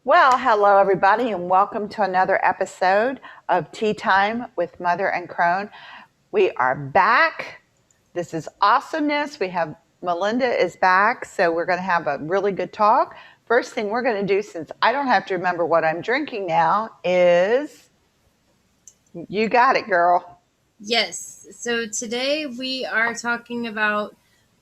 Well, hello everybody, and welcome to another episode of Tea Time with Mother and Crone. We are back. This is awesomeness. We have Mylinda is back, so we're going to have a really good talk. First thing we're going to do, since I don't have to remember what I'm drinking now, is you got it, girl. Yes. So today we are talking about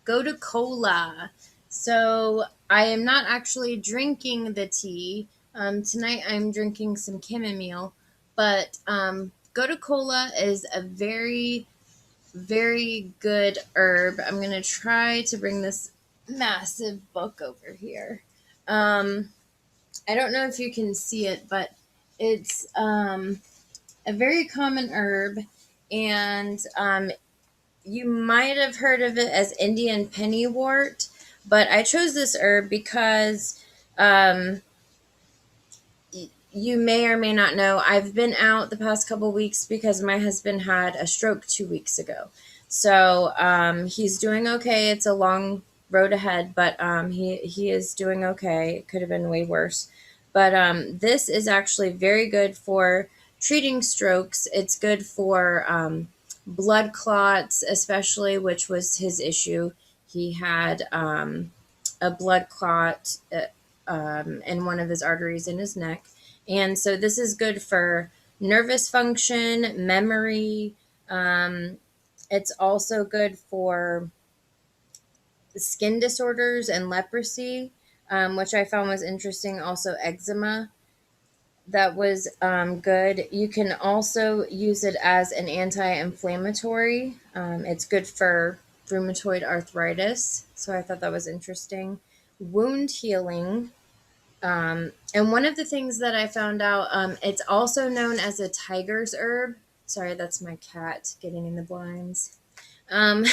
Gotu Cola. So I am not actually drinking the tea. Tonight I'm drinking some chamomile, but Gotu Cola is a very, very good herb. I'm going to try to bring this massive book over here. Um, I don't know if you can see it, but it's a very common herb, and you might have heard of it as Indian pennywort, but I chose this herb because um, you may or may not know I've been out the past couple weeks because my husband had a stroke 2 weeks ago. So he's doing okay. It's a long road ahead, but he is doing okay. It could have been way worse. But this is actually very good for treating strokes. It's good for blood clots, especially, which was his issue. He had a blood clot in one of his arteries in his neck. And so this is good for nervous function, memory. It's also good for skin disorders and leprosy, which I found was interesting. Also, eczema. That was good. You can also use it as an anti inflammatory. It's good for rheumatoid arthritis. So I thought that was interesting. Wound healing. And one of the things that I found out, it's also known as a tiger's herb. Sorry, that's my cat getting in the blinds. Um,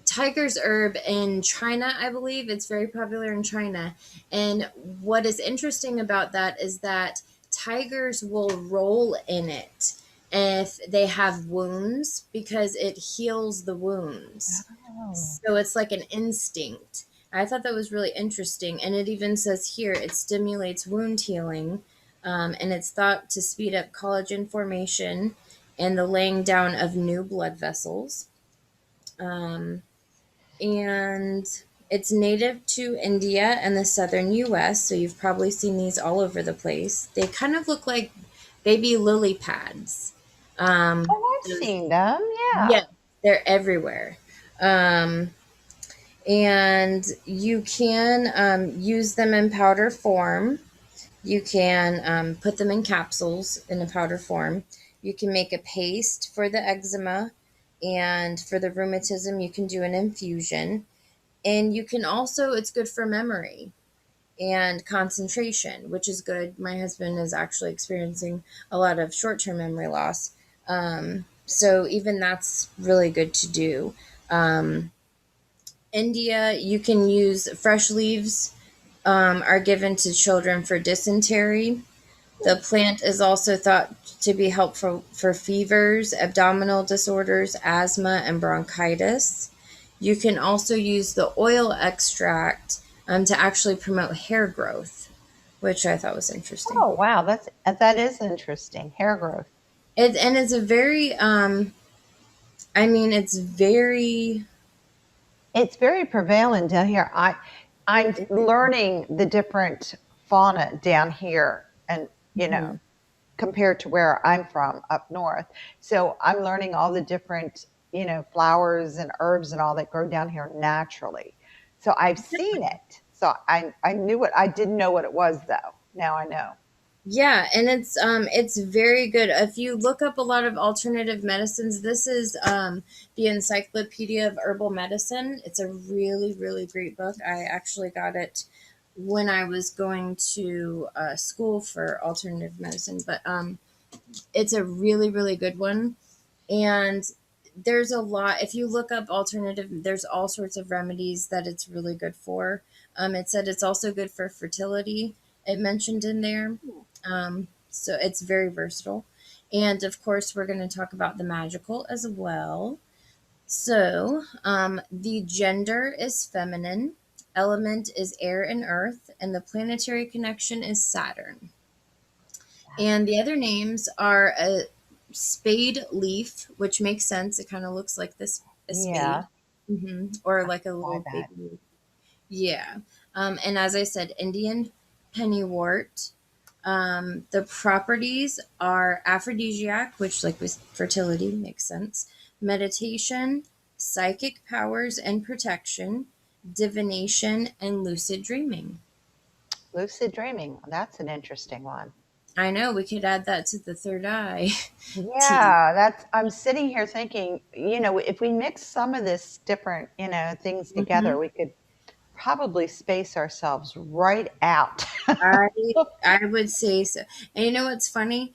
tiger's herb in China, I believe. It's very popular in China. And what is interesting about that is that tigers will roll in it if they have wounds because it heals the wounds. Oh. So it's like an instinct. I thought that was really interesting. And it even says here it stimulates wound healing, and it's thought to speed up collagen formation and the laying down of new blood vessels. Um, and it's native to India and the southern US. So you've probably seen these all over the place. They kind of look like baby lily pads. Um, Oh, I've seen them. Yeah. yeah, they're everywhere. Um, and you can use them in powder form. You can put them in capsules in a powder form. You can make a paste for the eczema, and for the rheumatism, you can do an infusion. And you can also, it's good for memory and concentration, which is good. My husband is actually experiencing a lot of short term memory loss. So even that's really good to do. Um, India, you can use fresh leaves, are given to children for dysentery. The plant is also thought to be helpful for fevers, abdominal disorders, asthma, and bronchitis. You can also use the oil extract to actually promote hair growth, which I thought was interesting. Oh, wow. That is interesting. Hair growth. And it's a very, it's very. It's very prevalent down here. I'm learning the different fauna down here, and Mhm. compared to where I'm from up north. So I'm learning all the different flowers and herbs and all that grow down here naturally. So I've seen it. So I knew it. I didn't know what it was though. Now I know. Yeah, and it's very good. If you look up a lot of alternative medicines, this is the Encyclopedia of Herbal Medicine. It's a really, really great book. I actually got it when I was going to school for alternative medicine, but it's a really, really good one. And there's a lot. If you look up alternative, there's all sorts of remedies that it's really good for. It said it's also good for fertility. It mentioned in there. So it's very versatile. And of course, we're going to talk about the magical as well. So the gender is feminine. element is air and earth, and the planetary connection is Saturn. And the other names are a spade leaf, which makes sense. It kind of looks like this a Yeah, spade, or I like a can buy little that. baby. Yeah. And as I said, Indian pennywort. The properties are aphrodisiac, which, like with fertility, makes sense, meditation, psychic powers and protection, divination, and lucid dreaming. Lucid dreaming. That's an interesting one. I know we could add that to the third eye. Tea. Yeah, that's I'm sitting here thinking, if we mix some of this different, things hmm together, we could probably space ourselves right out. I I would say so. And you know what's funny?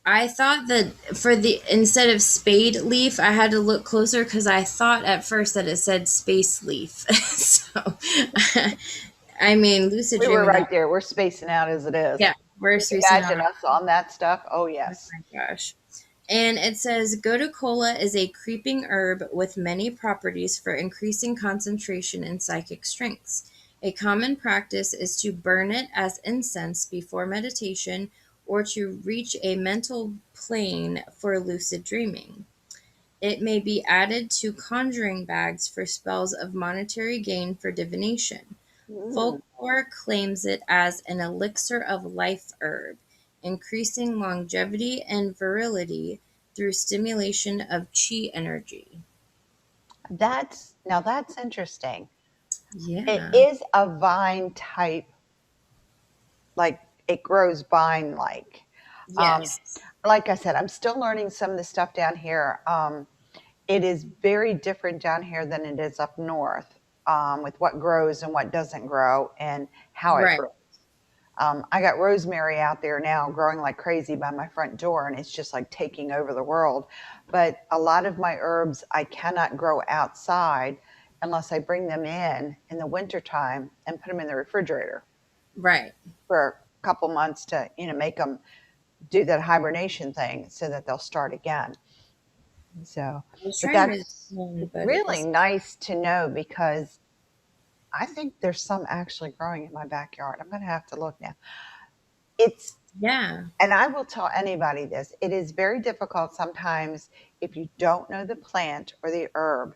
I thought that for the instead of spade leaf, I had to look closer because I thought at first that it said space leaf. So, I mean, lucid We were dreaming. right there. We're spacing out as it is. Yeah, we're Can you spacing imagine out. us on that stuff? Oh, Oh yes. my gosh. And it says Gotu kola is a creeping herb with many properties for increasing concentration and psychic strengths. A common practice is to burn it as incense before meditation or to reach a mental plane for lucid dreaming. It may be added to conjuring bags for spells of monetary gain for divination. Mm, Folklore claims it as an elixir of life herb, increasing longevity and virility through stimulation of chi energy. now that's interesting. It Yeah. is a vine type, like it grows vine like. Um, Yes. like I said, I'm still learning some of the stuff down here. It is very different down here than it is up north, with what grows and what doesn't grow and how it Right. grows. I got rosemary out there now growing like crazy by my front door, and it's just like taking over the world. But a lot of my herbs I cannot grow outside unless I bring them in the wintertime and put them in the refrigerator Right. for a couple months to, make them do that hibernation thing so that they'll start again. So, I was but trying to that's but it really was nice to know because I think there's some actually growing in my backyard. I'm going to have to look now. It's yeah. And I will tell anybody this, it is very difficult sometimes if you don't know the plant or the herb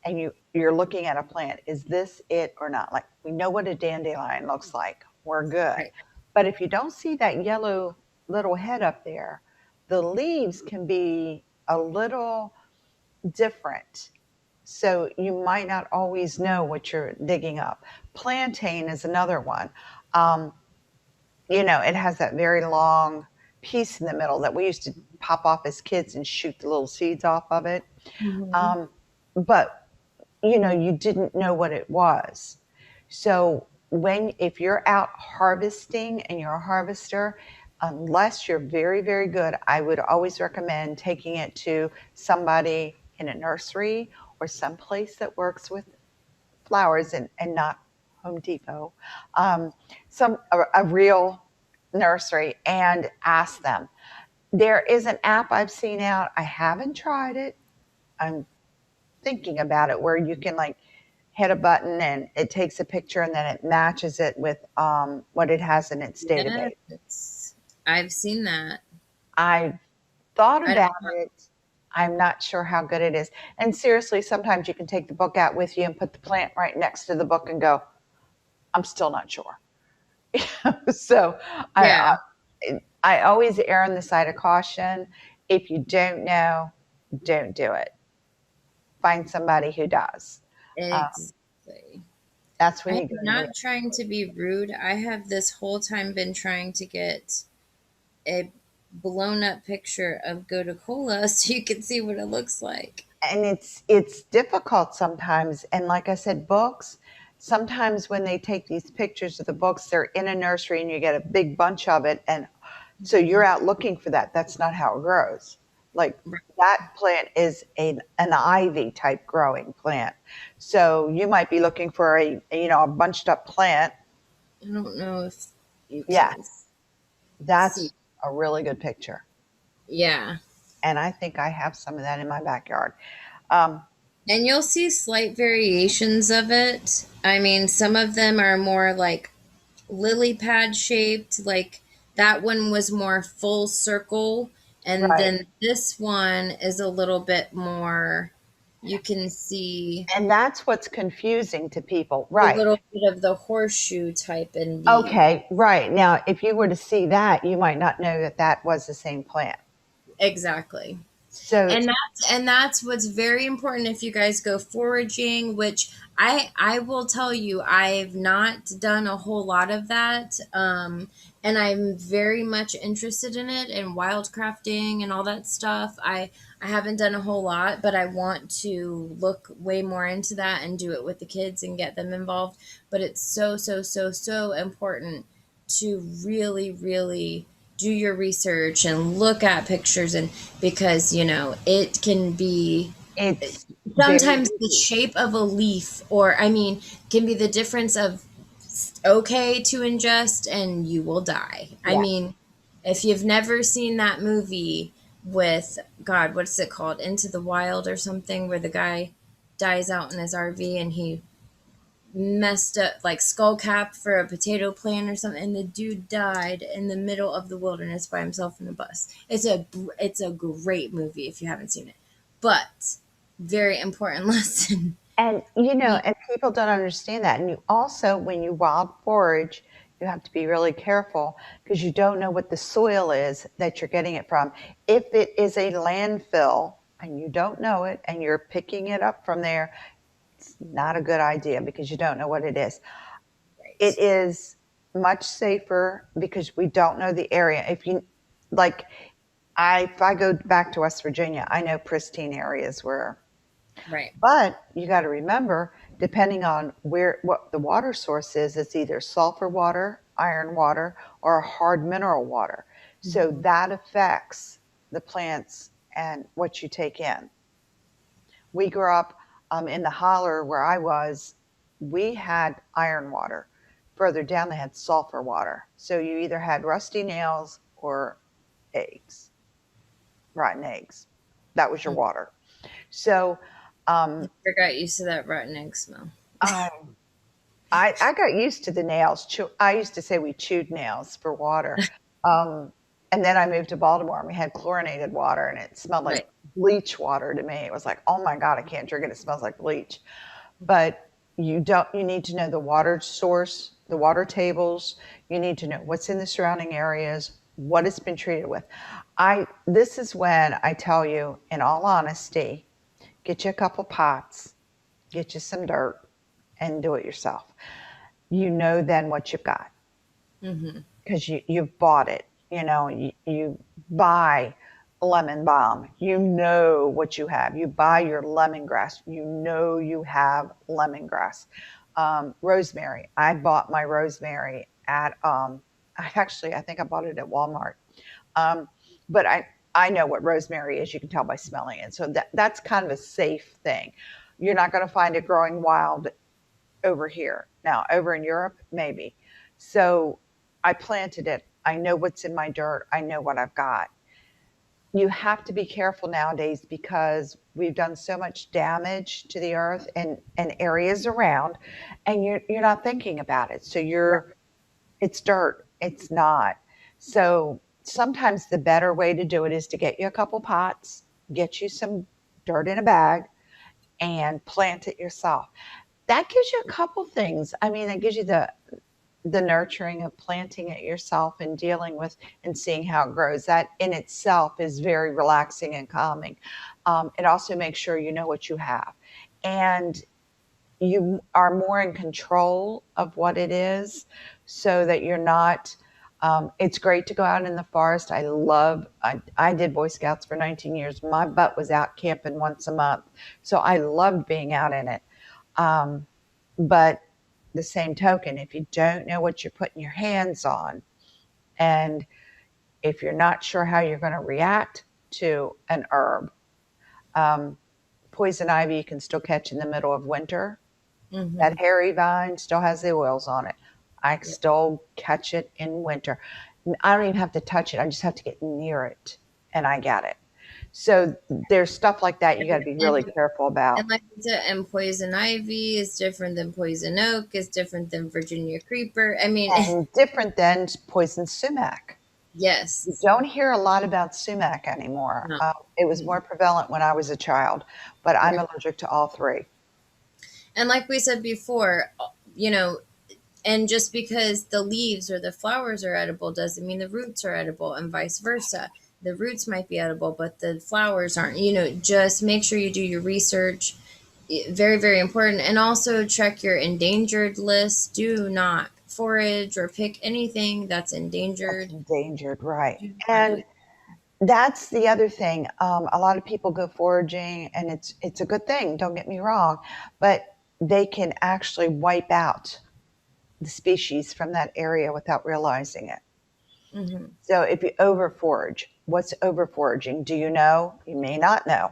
and you're looking at a plant, is this it or not? Like we know what a dandelion looks like. We're good. Right. But if you don't see that yellow little head up there, the leaves can be a little different. So you might not always know what you're digging up. Plantain is another one. Um, it has that very long piece in the middle that we used to pop off as kids and shoot the little seeds off of it. hmm Um, but you didn't know what it was. So if you're out harvesting and you're a harvester, unless you're very, very good, I would always recommend taking it to somebody in a nursery or someplace that works with flowers and not Home Depot, a real nursery, and ask them. There is an app I've seen out. I haven't tried it. I'm thinking about it where you can like hit a button and it takes a picture and then it matches it with what it has in its database. Yes. I've seen that. I thought I don't about it. I'm not sure how good it is. And seriously, sometimes you can take the book out with you and put the plant right next to the book and go, I'm still not sure. So I, yeah. I always err on the side of caution. If you don't know, don't do it. Find somebody who does. Um, Exactly. that's when I'm you go to the. not trying to be rude. I have this whole time been trying to get a blown up picture of Gotu Cola so you can see what it looks like. And it's difficult sometimes. And like I said, books. Sometimes when they take these pictures of the books, they're in a nursery and you get a big bunch of it, and so you're out looking for that. That's not how it grows. Like Right. that plant is an ivy type growing plant. So you might be looking for a bunched up plant. I don't know if you Yeah, can see. that's a really good picture. Yeah. And I think I have some of that in my backyard. Um, And you'll see slight variations of it. I mean, some of them are more like lily pad shaped, like that one was more full circle, and Right. then this one is a little bit more, you can see And that's what's confusing to people. a Right. little bit of the horseshoe type in the. Okay. Right. Now, if you were to see that, you might not know that that was the same plant. Exactly. So, And that's what's very important if you guys go foraging, which I will tell you I've not done a whole lot of that, and I'm very much interested in it and wildcrafting and all that stuff. I haven't done a whole lot, but I want to look way more into that and do it with the kids and get them involved. But it's so important to really do your research and look at pictures, and because it can be it's very sometimes the easy. shape of a leaf, or I mean, can be the difference of okay to ingest and you will die. I Yeah. mean, if you've never seen that movie with, God, what's it called, Into the Wild or something, where the guy dies out in his RV and he messed up like skull cap for a potato plant or something, and the dude died in the middle of the wilderness by himself in a bus. It's a great movie if you haven't seen it, but very important lesson. And, and people don't understand that. And you also, when you wild forage, you have to be really careful because you don't know what the soil is that you're getting it from. If it is a landfill and you don't know it and you're picking it up from there, it's not a good idea because you don't know what it is. It Right. is much safer because we don't know the area. If you like, if I go back to West Virginia, I know pristine areas where, Right. but you got to remember, depending on what the water source is, it's either sulfur water, iron water, or hard mineral water. So Mhm. that affects the plants and what you take in. We grew up in the holler where I was. We had iron water. Further down, they had sulfur water. So you either had rusty nails or eggs, rotten eggs. That was your Mm. water. So um, I got used to that rotten egg smell. I I got used to the nails. I used to say we chewed nails for water. Um, and then I moved to Baltimore and we had chlorinated water and it smelled like Right. bleach water to me. It was like, oh my God, I can't drink it. It smells like bleach. But you need to know the water source, the water tables. You need to know what's in the surrounding areas, what it's been treated with. This is when I tell you, in all honesty, get you a couple pots, get you some dirt, and do it yourself. You know then what you've got Hmm. because you've bought it. You buy lemon balm. You know what you have. You buy your lemongrass. You know you have lemongrass. Rosemary. I bought my rosemary at. I think I bought it at Walmart. Um, but I know what rosemary is. You can tell by smelling it. So that's kind of a safe thing. You're not going to find it growing wild over here. Now, over in Europe, maybe. So I planted it. I know what's in my dirt. I know what I've got. You have to be careful nowadays because we've done so much damage to the earth and areas around, and you're not thinking about it. So it's dirt. It's not. So sometimes the better way to do it is to get you a couple pots, get you some dirt in a bag, and plant it yourself. That gives you a couple things. I mean, it gives you the nurturing of planting it yourself and dealing with and seeing how it grows. That in itself is very relaxing and calming. It also makes sure you know what you have, and you are more in control of what it is, so that you're not. It's great to go out in the forest. I did Boy Scouts for 19 years. My butt was out camping once a month, so I loved being out in it. Um, but the same token, if you don't know what you're putting your hands on, and if you're not sure how you're going to react to an herb, um, poison ivy you can still catch in the middle of winter. That Hmm. hairy vine still has the oils on it. I Yep. still catch it in winter. I don't even have to touch it. I just have to get near it and I get it. So there's stuff like that you got to be And really careful about. and like I said, and poison ivy is different than poison oak, is different than Virginia creeper. I mean, And different than poison sumac. You yes. don't hear a lot about sumac anymore. No. It was more prevalent when I was a child, but I'm Right. allergic to all three. And like we said before, you know, and just because the leaves or the flowers are edible doesn't mean the roots are edible, and vice versa. The roots might be edible, but the flowers aren't. Just make sure you do your research. Very, very important. And also check your endangered list. Do not forage or pick anything that's That's endangered. endangered, right? Do not do And that's the other thing. A lot of people go foraging, and it's a good thing. Don't get me wrong, but they can actually wipe out the species from that area without realizing it. hmm So if you over forage, what's over foraging? Do you know? You may not know.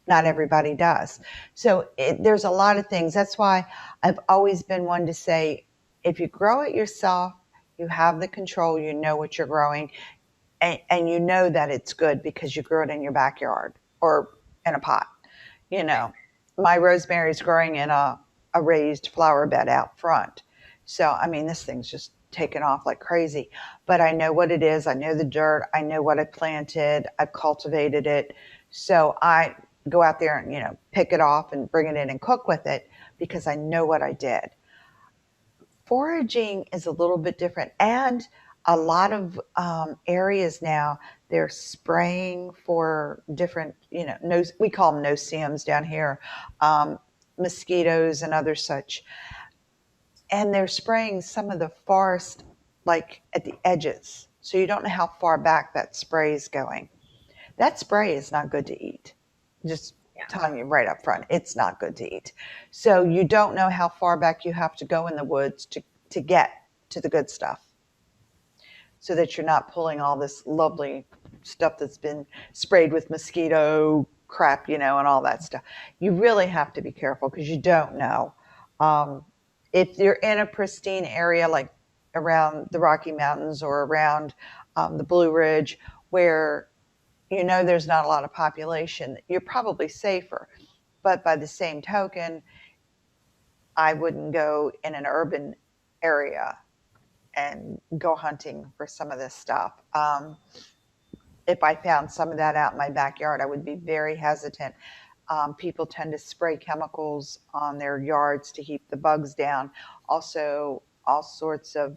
Not everybody does. So there's a lot of things. That's why I've always been one to say, if you grow it yourself, you have the control, you know what you're growing, and you know that it's good because you grew it in your backyard or in a pot. You Right. know, my rosemary's growing in a raised flower bed out front. So, I mean, this thing's just taken off like crazy. But I know what it is. I know the dirt. I know what I planted. I've cultivated it. So I go out there and, pick it off and bring it in and cook with it because I know what I did. Foraging is a little bit different. And a lot of areas now, they're spraying for different, no, we call them no-see-ums down here, um, mosquitoes and other such. And they're spraying some of the forest like at the edges. So you don't know how far back that spray is going. That spray is not good to eat. Just Yeah. telling you right up front, it's not good to eat. So you don't know how far back you have to go in the woods to get to the good stuff so that you're not pulling all this lovely stuff that's been sprayed with mosquito crap, and all that stuff. You really have to be careful because you don't know. Um, if you're in a pristine area like around the Rocky Mountains or around the Blue Ridge where there's not a lot of population, you're probably safer. But by the same token, I wouldn't go in an urban area and go hunting for some of this stuff. If I found some of that out in my backyard, I would be very hesitant. People tend to spray chemicals on their yards to keep the bugs down. Also, all sorts of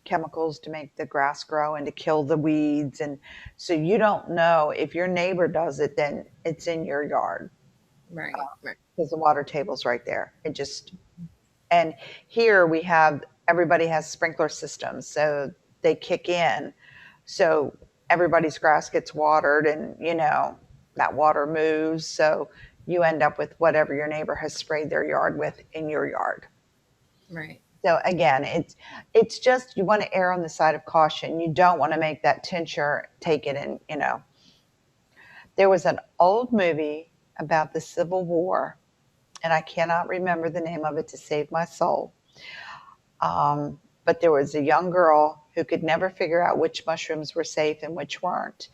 chemicals to make the grass grow and to kill the weeds. And so you don't know if your neighbor does it, then it's in your yard Right. Right. because the water table's right there. And here we have, everybody has sprinkler systems, so they kick in. So everybody's grass gets watered and, that water moves. So you end up with whatever your neighbor has sprayed their yard with in your yard. Right. So again, it's just you want to err on the side of caution. You don't want to make that tincture take it and, There was an old movie about the Civil War, and I cannot remember the name of it to save my soul. But there was a young girl who could never figure out which mushrooms were safe and which weren't.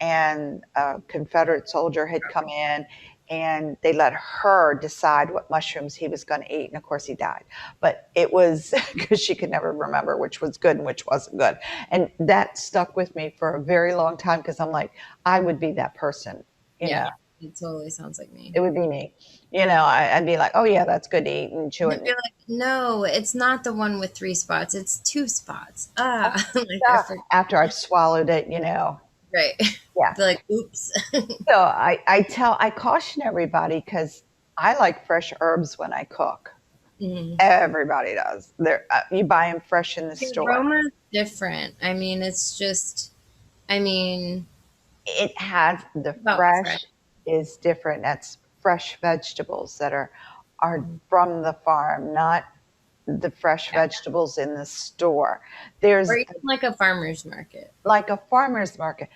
And a Confederate soldier had come in and they let her decide what mushrooms he was going to eat. And of course, he died. But it was because she could never remember which was good and which wasn't good. And that stuck with me for a very long time because I'm like, I would be that person, Yeah. It totally sounds like me. It would be me. I'd be like, oh, yeah, that's good to eat and chew And it. they'd be like, no, it's not the one with 3 spots. It's 2 spots. Ah, like I forgot. After I've swallowed it, Right. Yeah. They're like, oops. So I caution everybody because I like fresh herbs when I cook. Mhm. Everybody does. You buy them fresh in the The store. aroma's different. I mean, it's just, I mean, It has the about fresh. fresh is different. That's fresh vegetables that are from the farm, not the fresh Yeah. vegetables in the store. There's Or even like a farmer's market. like a farmer's market.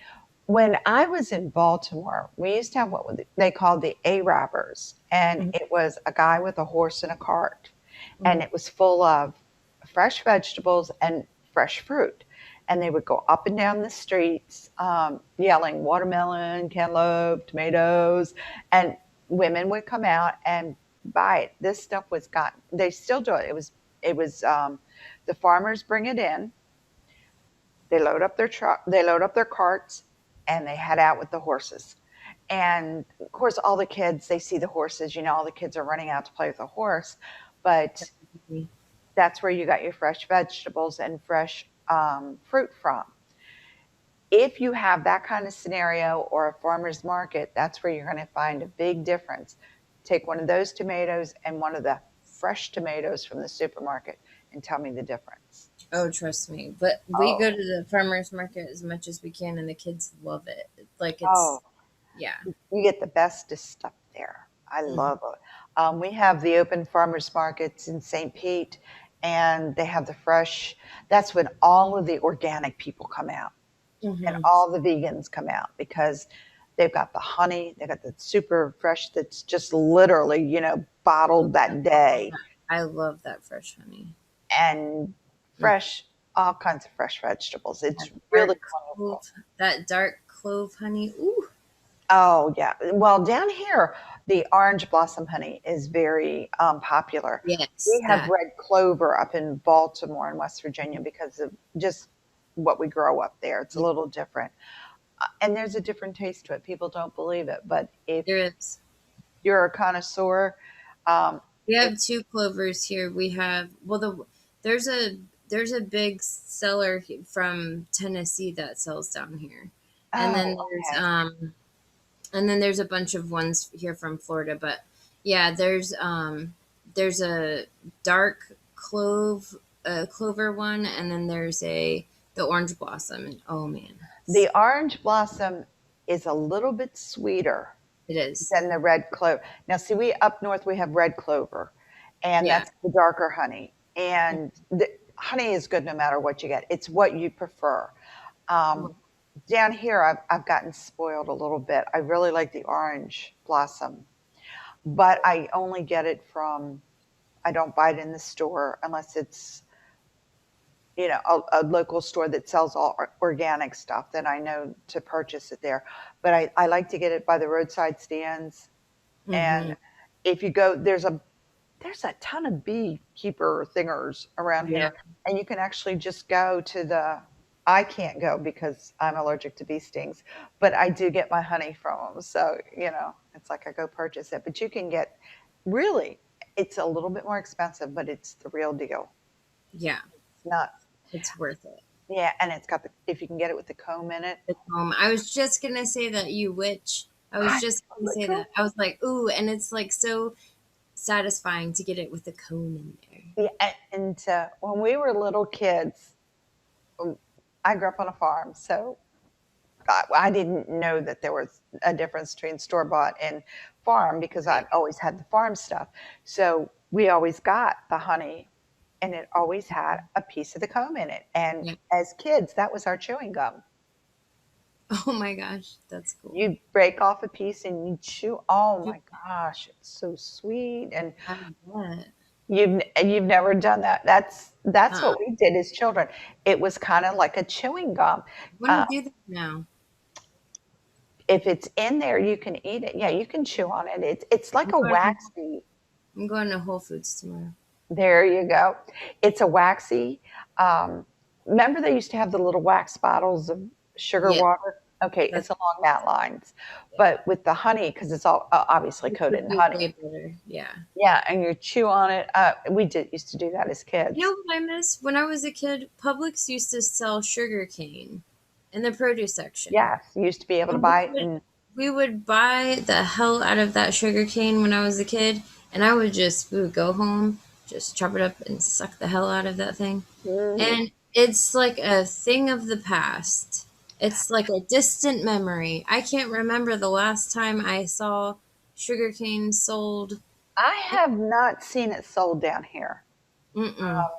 When I was in Baltimore, we used to have what they called the A-Rappers, and Mhm. it was a guy with a horse and a cart, and Mhm. it was full of fresh vegetables and fresh fruit. and they would go up and down the streets yelling watermelon, cantaloupe, tomatoes, and women would come out and buy it. This stuff was gotten. They still do it. It was the farmers bring it in. They load up their truck. They load up their carts, and they head out with the horses. And of course, all the kids they see the horses. All the kids are running out to play with a horse, but that's where you got your fresh vegetables and fresh fruit from. If you have that kind of scenario or a farmer's market, that's where you're going to find a big difference. Take one of those tomatoes and one of the fresh tomatoes from the supermarket and tell me the difference. Oh, trust me. But we Oh, go to the farmers market as much as we can, and the kids love it. Like oh, it's yeah. you get the bestest stuff there. I Mhm. love it. We have the open farmers markets in St. Pete, and they have the fresh. That's when all of the organic people come out and Mhm. all the vegans come out because they've got the honey, they've got the super fresh that's just literally, bottled that day I love that fresh honey. and Mm. fresh, all kinds of fresh vegetables. It's That really dark wonderful. clove, that dark clove honey. Ooh. Oh, yeah. Well, down here, the orange blossom honey is very popular. Yes, We have that. red clover up in Baltimore and West Virginia because of just what we grow up there. It's a Yeah, little different. And there's a different taste to it. People don't believe it. But if there is. you're a connoisseur, um, We it, have two clovers here. We have there's a there's a big seller from Tennessee that sells down here, and then oh, okay. there's a bunch of ones here from Florida. But yeah, there's a dark clover one, and then there's the orange blossom. And oh man, The orange blossom is a little bit sweeter it is. than the red clover. Now, see, we up north we have red clover, and Yeah. that's the darker honey. And the honey is good no matter what you get. It's what you prefer. Um, Down here, I've gotten spoiled a little bit. I really like the orange blossom, but I only get it from. I don't buy it in the store unless it's a local store that sells all organic stuff. Then I know to purchase it there. But I like to get it by the roadside stands. Mm-hmm. And if you go, there's a ton of beekeeper thingers around Yeah. here, and you can actually just go to the. I can't go because I'm allergic to bee stings, but I do get my honey from them. So it's like I go purchase it. But you can get really, it's a little bit more expensive, but it's the real deal. Yeah. It's not. It's worth it. Yeah, and it's got the if you can get it with the comb in it. At home. I was just gonna say that, you witch. I was I just love gonna the say comb. that. I was like, ooh, and it's like so satisfying to get it with the cone in there. Yeah, and when we were little kids, I grew up on a farm, so I didn't know that there was a difference between store bought and farm because Right. I'd always had the farm stuff. So we always got the honey, and it always had a piece of the comb in it. And Yeah. as kids, that was our chewing gum. Oh my gosh, that's cool. You'd break off a piece and you chew. Oh my gosh, it's so sweet. And I bet. you've never done that. That's Uh, what we did as children. It was kind of like a chewing gum. I want Uh, to do that now. if it's in there, you can eat it. Yeah, you can chew on it. It's I'm like a going, waxy. I'm going to Whole Foods tomorrow. There you go. It's a waxy. Um, Remember they used to have the little wax bottles of sugar Yeah, water? Okay, that's it's along that lines. yeah. But with the honey, because it's all obviously It coated would in be honey. way better. Yeah. Yeah, and you chew on it. We did used to do that as You know kids. what I miss? When I was a kid, Publix used to sell sugar cane in the produce section. Yes, you used to be able to And buy it, and we would buy the hell out of that sugar cane when I was a kid, and we would go home, just chop it up and suck the hell out of that thing. mhm. And it's like a thing of the past. It's like a distant memory. I can't remember the last time I saw sugarcane sold. I have not seen it sold down here. Mm-mm.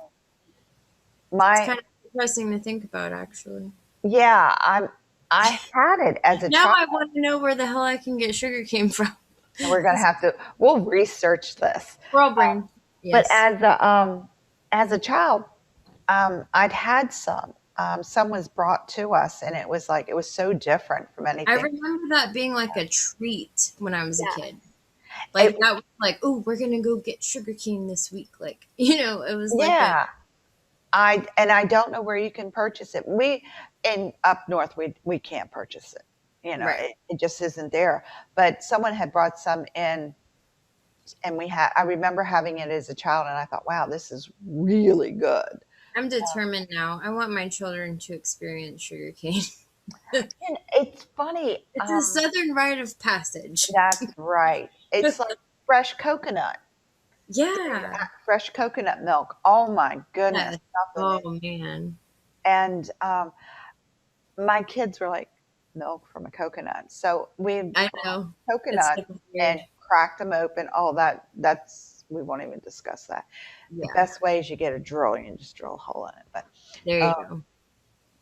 It's My kind of depressing to think about, actually. Yeah, I had it as a Now child. I want to know where the hell I can get sugarcane from. We're gonna have to. We'll research this. Pearl brain. But Yes. as a child, I'd had some. some was brought to us, and it was like it was so different from I anything. remember that being like a treat when I was a Yeah, kid. it, Like that was like, oh, we're gonna go get sugar cane this week. Like, you know, it was like a yeah. I don't know where you can purchase it. We in up north we can't purchase it. right. It just isn't there. But someone had brought some in, and I remember having it as a child, and I thought, wow, this is really good. I'm determined now. I want my children to experience sugar cane. And it's funny. It's a southern rite of passage. That's right. It's like fresh coconut. Yeah. Fresh coconut milk. Oh my goodness, Yes. nothing. Oh man. And my kids were like, milk from a coconut. So we I brought know. It's coconut super and weird. cracked them open. Oh, that's we won't even discuss that. The Yeah. best way is you get a drill. You just drill a hole in it. But There you um,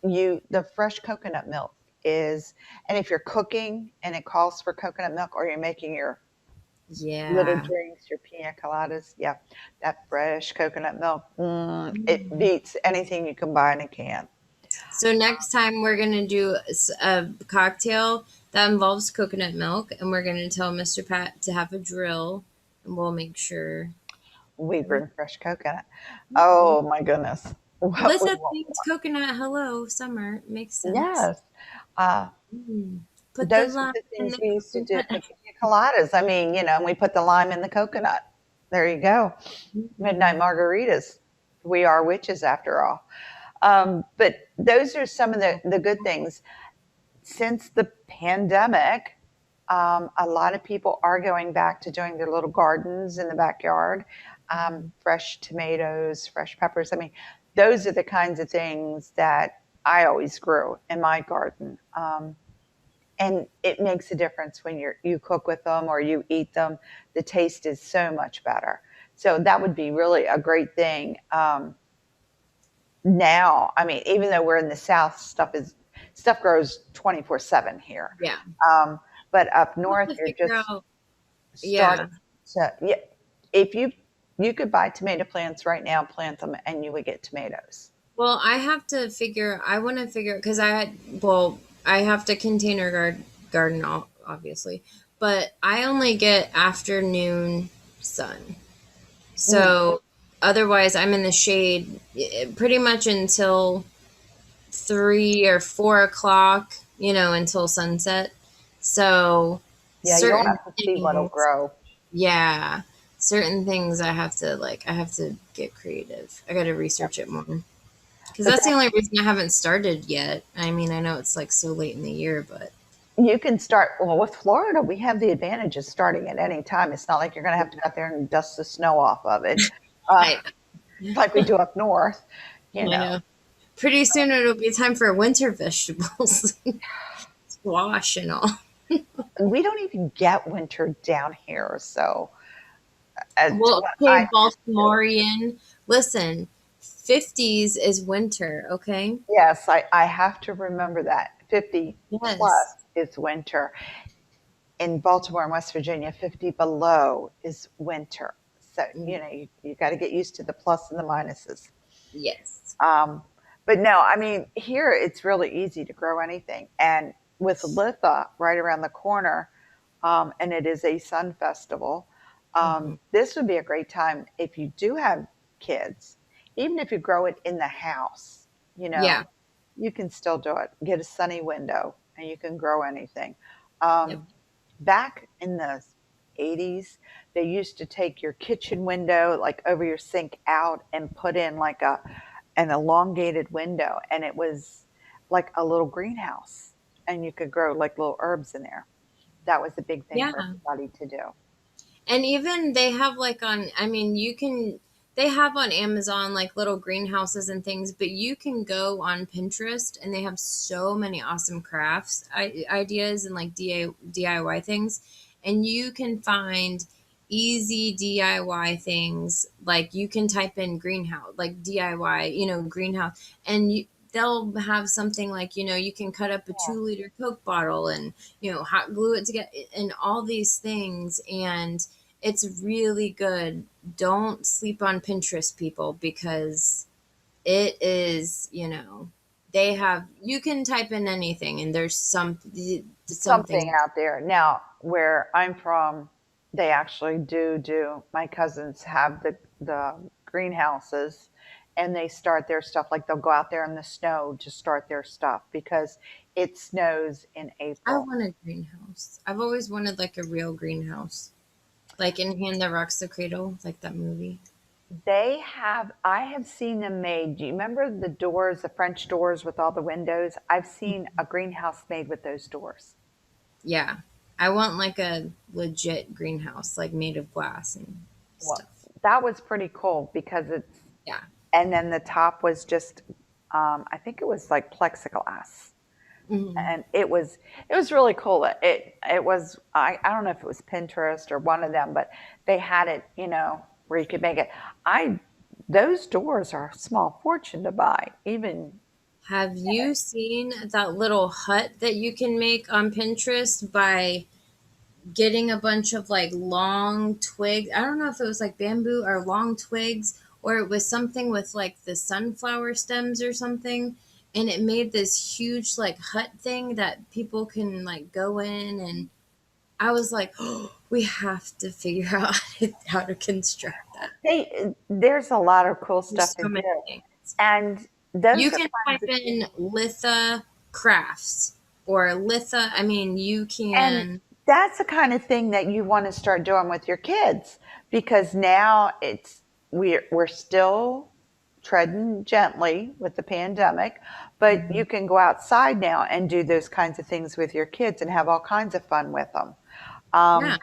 go. the fresh coconut milk is, and if you're cooking and it calls for coconut milk, or you're making your little Yeah. drinks, your pina coladas. Yeah, that fresh coconut milk, it Mm. beats anything you can buy in a can. So next time we're gonna do a cocktail that involves coconut milk, and we're gonna tell Mr. Pat to have a drill, and we'll make sure. We That we, bring fresh coconut. Mhm. Oh my goodness. What we Alyssa want. thinks coconut. Hello, summer makes sense. Yes. Uh, Mm. Put the those are lime the in things the we used to do for coconut. pina coladas. I mean, and we put the lime in the coconut. There you go. Midnight Mhm. margaritas. We are witches after all. But those are some of the good things. Since the pandemic, a lot of people are going back to doing their little gardens in the backyard, fresh tomatoes, fresh peppers. I mean, those are the kinds of things that I always grew in my garden. And it makes a difference when you cook with them or you eat them. The taste is so much better. So that would be really a great thing. Now, I mean, even though we're in the South, stuff grows 24/7 here. Yeah, Um, but up we'll north, have to you're figure just out. starting Yeah. to, yeah. If you could buy tomato plants right now, plant them, and you would get tomatoes. Well, I have to figure. I want to figure because I have to container garden obviously, but I only get afternoon sun. Mm. So otherwise, I'm in the shade pretty much until 3 or 4 o'clock. Until sunset. So Yeah, you'll certain have to see what'll things, grow. yeah, certain things I have to get creative. I got to Yep. research it more. Because But that's the only reason I haven't started yet. I mean, I know it's like so late in the year, but you can start, well, with Florida, we have the advantage of starting at any time. It's not like you're going to have to go out there and dust the snow off of it, uh, I like we do up north. You I know, know. Pretty soon it'll be time for winter vegetables, squash and all. we don't even get winter down here. So, to Well, what I okay, Baltimorean, listen, 50s is winter, okay? yes, I have to remember that 50 plus Yes. is winter. In Baltimore and West Virginia, 50 below is winter. So, you got to get used to the plus and the minuses. Yes. Um, but no, I mean, here it's really easy to grow anything. And with Litha right around the corner, and it is a sun festival, Hmm. this would be a great time if you do have kids, even if you grow it in the house, you know, Yeah. you can still do it. Get a sunny window and you can grow anything. Yep. Um, Back in the 80s, they used to take your kitchen window, like over your sink out, and put in like an elongated window, and it was like a little greenhouse, and you could grow like little herbs in there. That was a big thing for Yeah. everybody to do. And even they have like I mean, they have on Amazon like little greenhouses and things, but you can go on Pinterest and they have so many awesome crafts ideas and like DIY things. And you can find easy DIY things. Like you can type in greenhouse, like DIY, greenhouse, and they'll have something like, you can cut up a Yeah. 2-liter Coke bottle and, hot glue it together and all these things. And it's really good. Don't sleep on Pinterest, people, because it is, They have, you can type in anything and there's Something something. out there. Now, where I'm from, they actually do. My cousins have the greenhouses, and they start their stuff like they'll go out there in the snow to start their stuff because it snows in I April. want a greenhouse. I've always wanted like a real greenhouse. Like in Hand That Rocks the Cradle, like that movie. I have seen them made. Do you remember the doors, the French doors with all the windows? I've seen a greenhouse made with those doors. Yeah. I want like a legit greenhouse, like made of glass and Well, stuff. that was pretty cool because it's, Yeah. and then the top was just, I think it was like plexiglass. Hmm. And it was really cool. It was, I don't know if it was Pinterest or one of them, but they had it, where you could make it. I those doors are a small fortune to buy, even. Have you seen that little hut that you can make on Pinterest by getting a bunch of like long twigs? I don't know if it was like bamboo or long twigs, or it was something with like the sunflower stems or something. And it made this huge like hut thing that people can like go in. And I was like, oh, we have to figure out how to construct that. There's a lot of cool There's stuff to so do, many things. and You those are can kinds type of in Litha crafts or Litha. I mean, you and can. that's the kind of thing that you want to start doing with your kids because now we're still treading gently with the pandemic, but you Mhm. can go outside now and do those kinds of things with your kids and have all kinds of fun with them. Yeah, Um,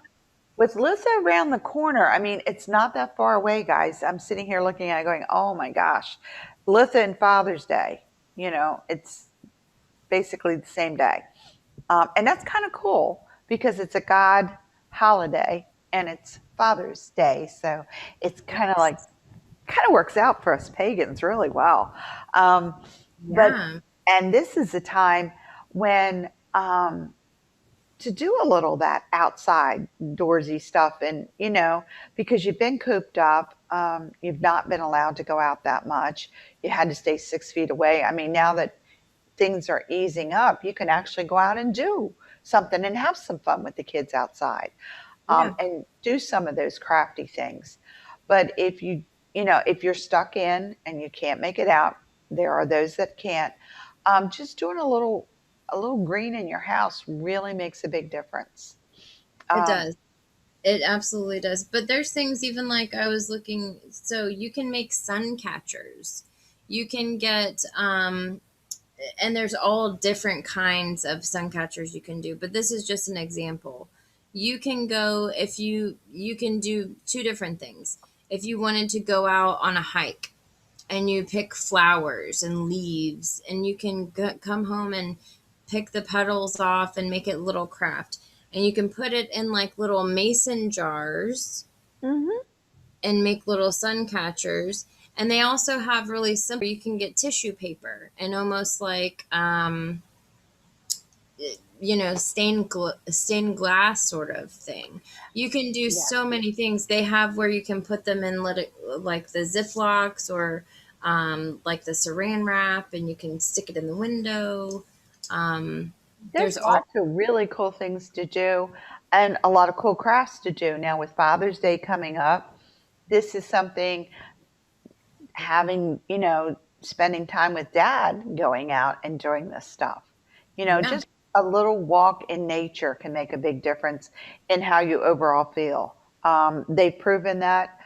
with Lissa around the corner, I mean, it's not that far away, guys. I'm sitting here looking at it going, oh my gosh, Lissa and Father's Day, it's basically the same day. And that's kind of cool because it's a God holiday and it's Father's Day. So it's yes, kind of works out for us pagans really well. Um, but, yeah, and this is a time when, to do a little of that outside doorsy stuff and because you've been cooped up, you've not been allowed to go out that much, you had to stay 6 feet away. I mean, now that things are easing up, you can actually go out and do something and have some fun with the kids outside, yeah. and do some of those crafty things. But if you're stuck in and you can't make it out, there are those that can't. Just doing a little green in your house really makes a big difference. It Um, does. It absolutely does. But there's things even like I was looking. So you can make sun catchers. You can get and there's all different kinds of sun catchers you can do. But this is just an example. You can go if you can do two different things. If you wanted to go out on a hike and you pick flowers and leaves and you can come home and pick the petals off and make it little craft, and you can put it in like little mason jars mhm. and make little sun catchers. And they also have really simple, you can get tissue paper and almost like stained glass sort of thing. You can do Yeah. so many things. They have where you can put them in like the Ziplocs or like the saran wrap, and you can stick it in the window. There's There's all lots of really cool things to do and a lot of cool crafts to do. Now, with Father's Day coming up, this is something having, spending time with dad, going out and doing this stuff. yeah, Just a little walk in nature can make a big difference in how you overall feel. They've proven that.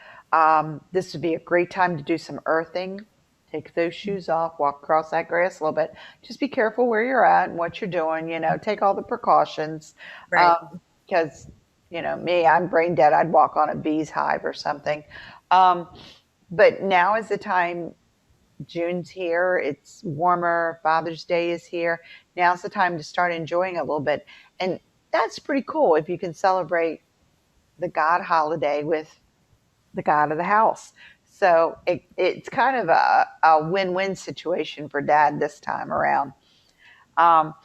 This would be a great time to do some earthing. Take those shoes off, walk across that grass a little bit. Just be careful where you're at and what you're doing. Take all the precautions. right. Because, me, I'm brain dead. I'd walk on a bee's hive or something. Um, but now is the time. June's here. It's warmer. Father's Day is here. Now's the time to start enjoying a little bit. And that's pretty cool if you can celebrate the God holiday with the God of the house. So it's kind of a win-win situation for dad this time around. Um,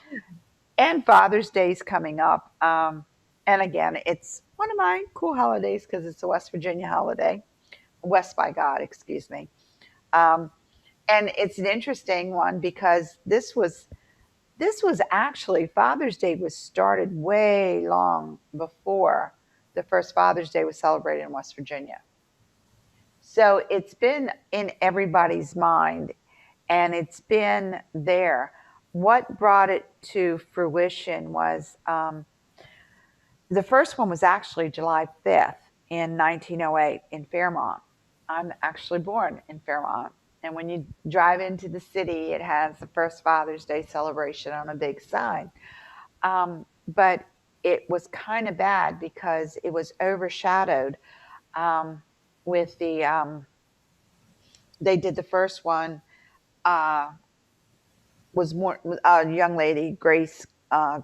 and Father's Day is coming up. And again, it's one of my cool holidays because it's a West Virginia holiday. West by God, excuse me. Um, And it's an interesting one because this was actually Father's Day was started way long before the first Father's Day was celebrated in West Virginia. So it's been in everybody's mind and it's been there. What brought it to fruition was the first one was actually July 5th in 1908 in Fairmont. I'm actually born in Fairmont. And when you drive into the city, it has the first Father's Day celebration on a big sign. But it was kind of bad because it was overshadowed um, with they did the first one, uh, was more, a young lady, Grace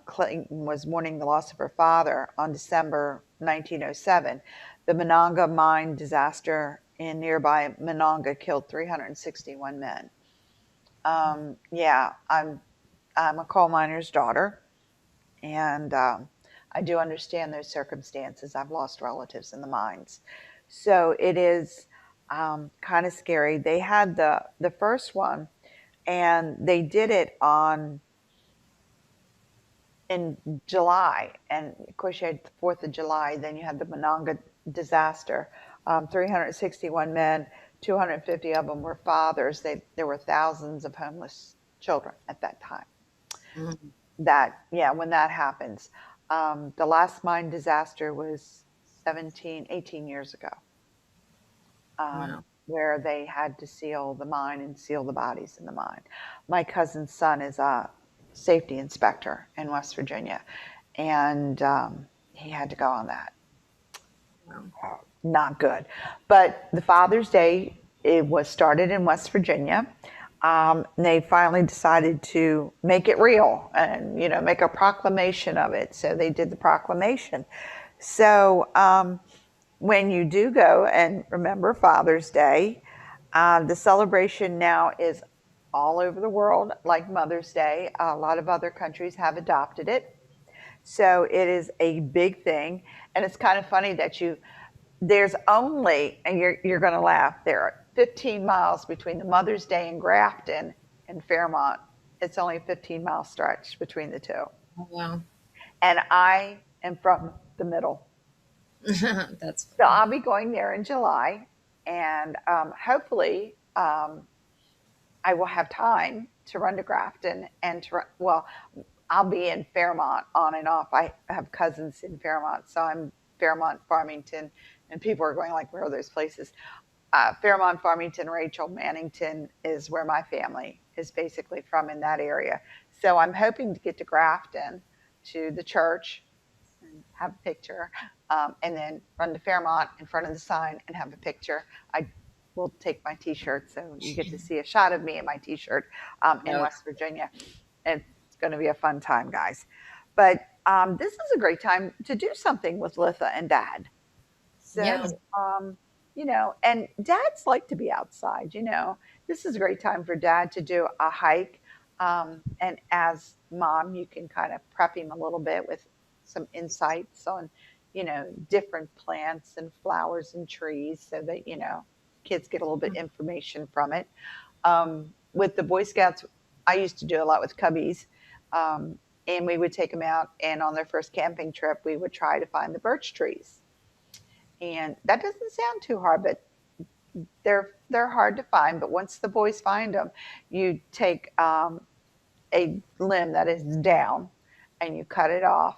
Clayton, was mourning the loss of her father on December 1907. The Monongah mine disaster in nearby Monongah killed 361 men. Yeah, I'm a coal miner's daughter, and I do understand those circumstances. I've lost relatives in the mines, so it is kind of scary. They had the first one, and they did it on in July, and of course you had the Fourth of July. Then you had the Monongah disaster. 361 men, 250 of them were fathers. There were thousands of homeless children at that time. Mhm. That yeah, when that happens, the last mine disaster was 18 years ago, Wow. where they had to seal the mine and seal the bodies in the mine. My cousin's son is a safety inspector in West Virginia, and he had to go on that. Wow. Not good. But the Father's Day, it was started in West Virginia. They finally decided to make it real and, make a proclamation of it. So they did the proclamation. So when you do go and remember Father's Day, the celebration now is all over the world, like Mother's Day. A lot of other countries have adopted it. So it is a big thing. And it's kind of funny that there's only, and you're going to laugh, there are 15 miles between the Mother's Day in Grafton and Fairmont. It's only a 15-mile stretch between the two. Oh, wow. And I am from the middle. That's So funny. I'll be going there in July. And hopefully I will have time to run to Grafton and well, I'll be in Fairmont on and off. I have cousins in Fairmont. So I'm Fairmont, Farmington, and people are going like, where are those places? Fairmont, Farmington, Rachel, Mannington is where my family is basically from in that area. So I'm hoping to get to Grafton to the church and have a picture, and then run to Fairmont in front of the sign and have a picture. I will take my T-shirt, so you get to see a shot of me in my T-shirt in Oh, West Virginia. And it's going to be a fun time, guys. But this is a great time to do something with Litha and Dad. yeah. So, and dads like to be outside, This is a great time for dad to do a hike. And as mom, you can kind of prep him a little bit with some insights on, different plants and flowers and trees so that, kids get a little bit information from it. With the Boy Scouts, I used to do a lot with cubbies. And we would take them out, and on their first camping trip, we would try to find the birch trees, and that doesn't sound too hard, but they're hard to find. But once the boys find them, you take a limb that is down, and you cut it off,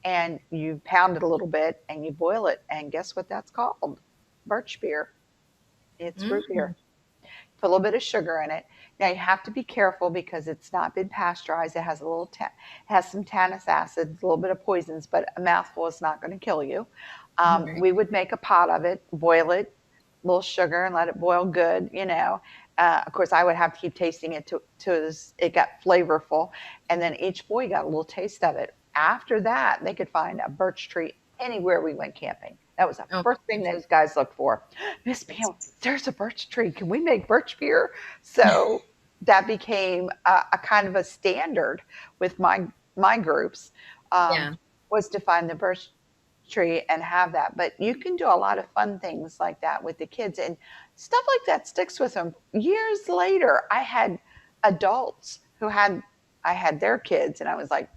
and you pound it a little bit, and you boil it. And guess what that's called? Birch beer. It's root Mm. beer. Put a little bit of sugar in it. Now you have to be careful because it's not been pasteurized. It has a little has some tannous acid, a little bit of poisons, but a mouthful is not going to kill you. Right. We would make a pot of it, boil it, a little sugar, and let it boil good. Of course, I would have to keep tasting it to it got flavorful, and then each boy got a little taste of it. After that, they could find a birch tree anywhere we went camping. That was the Oh, first thing those guys looked for. Miss that's Pam, there's a birch tree. Can we make birch beer? So that became a kind of a standard with my groups, yeah. was to find the birch tree and have that. But you can do a lot of fun things like that with the kids. And stuff like that sticks with them. Years later, I had adults who had I had their kids, and I was like,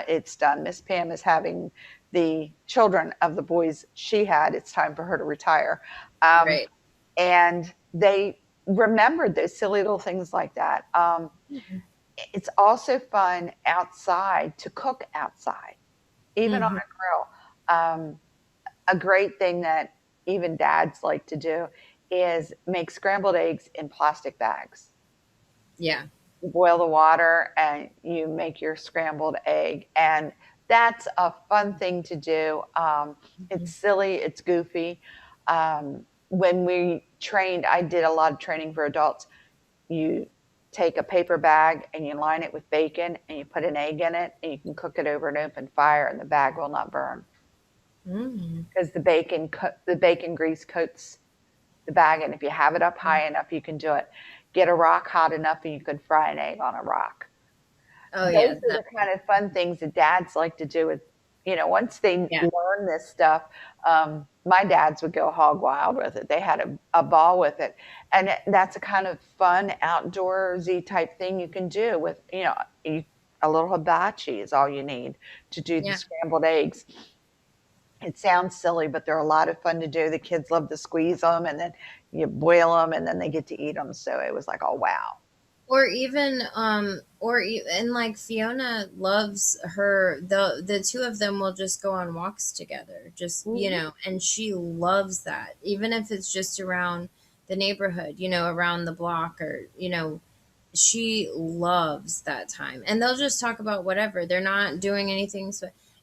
"It's done. Miss Pam is having the children of the boys she had. It's time for her to retire." Um, Right. and they remembered those silly little things like that. Mhm. It's also fun outside to cook outside, even on Mhm. a grill. A great thing that even dads like to do is make scrambled eggs in plastic bags. Yeah. Boil the water and you make your scrambled egg. And that's a fun thing to do. It's Mhm. silly, it's goofy. When we trained, I did a lot of training for adults. You take a paper bag and you line it with bacon and you put an egg in it and you can cook it over an open fire and the bag will not burn Mhm. because the bacon grease coats the bag, and if you have it up high enough, you can do it. Get a rock hot enough, and you can fry an egg on a rock. Oh Those yeah. are the kind of fun things that dads like to do. With once they Yeah. learn this stuff, my dads would go hog wild with it. They had a ball with it, and that's a kind of fun outdoorsy type thing you can do with a little hibachi is all you need to do the Yeah. scrambled eggs. It sounds silly, but they're a lot of fun to do. The kids love to squeeze them, and then you boil them, and then they get to eat them. So it was like, oh wow, Or even and like Fiona loves her, the two of them will just go on walks together, just mm-hmm. and she loves that, even if it's just around the neighborhood, around the block, or she loves that time, and they'll just talk about whatever. They're not doing anything,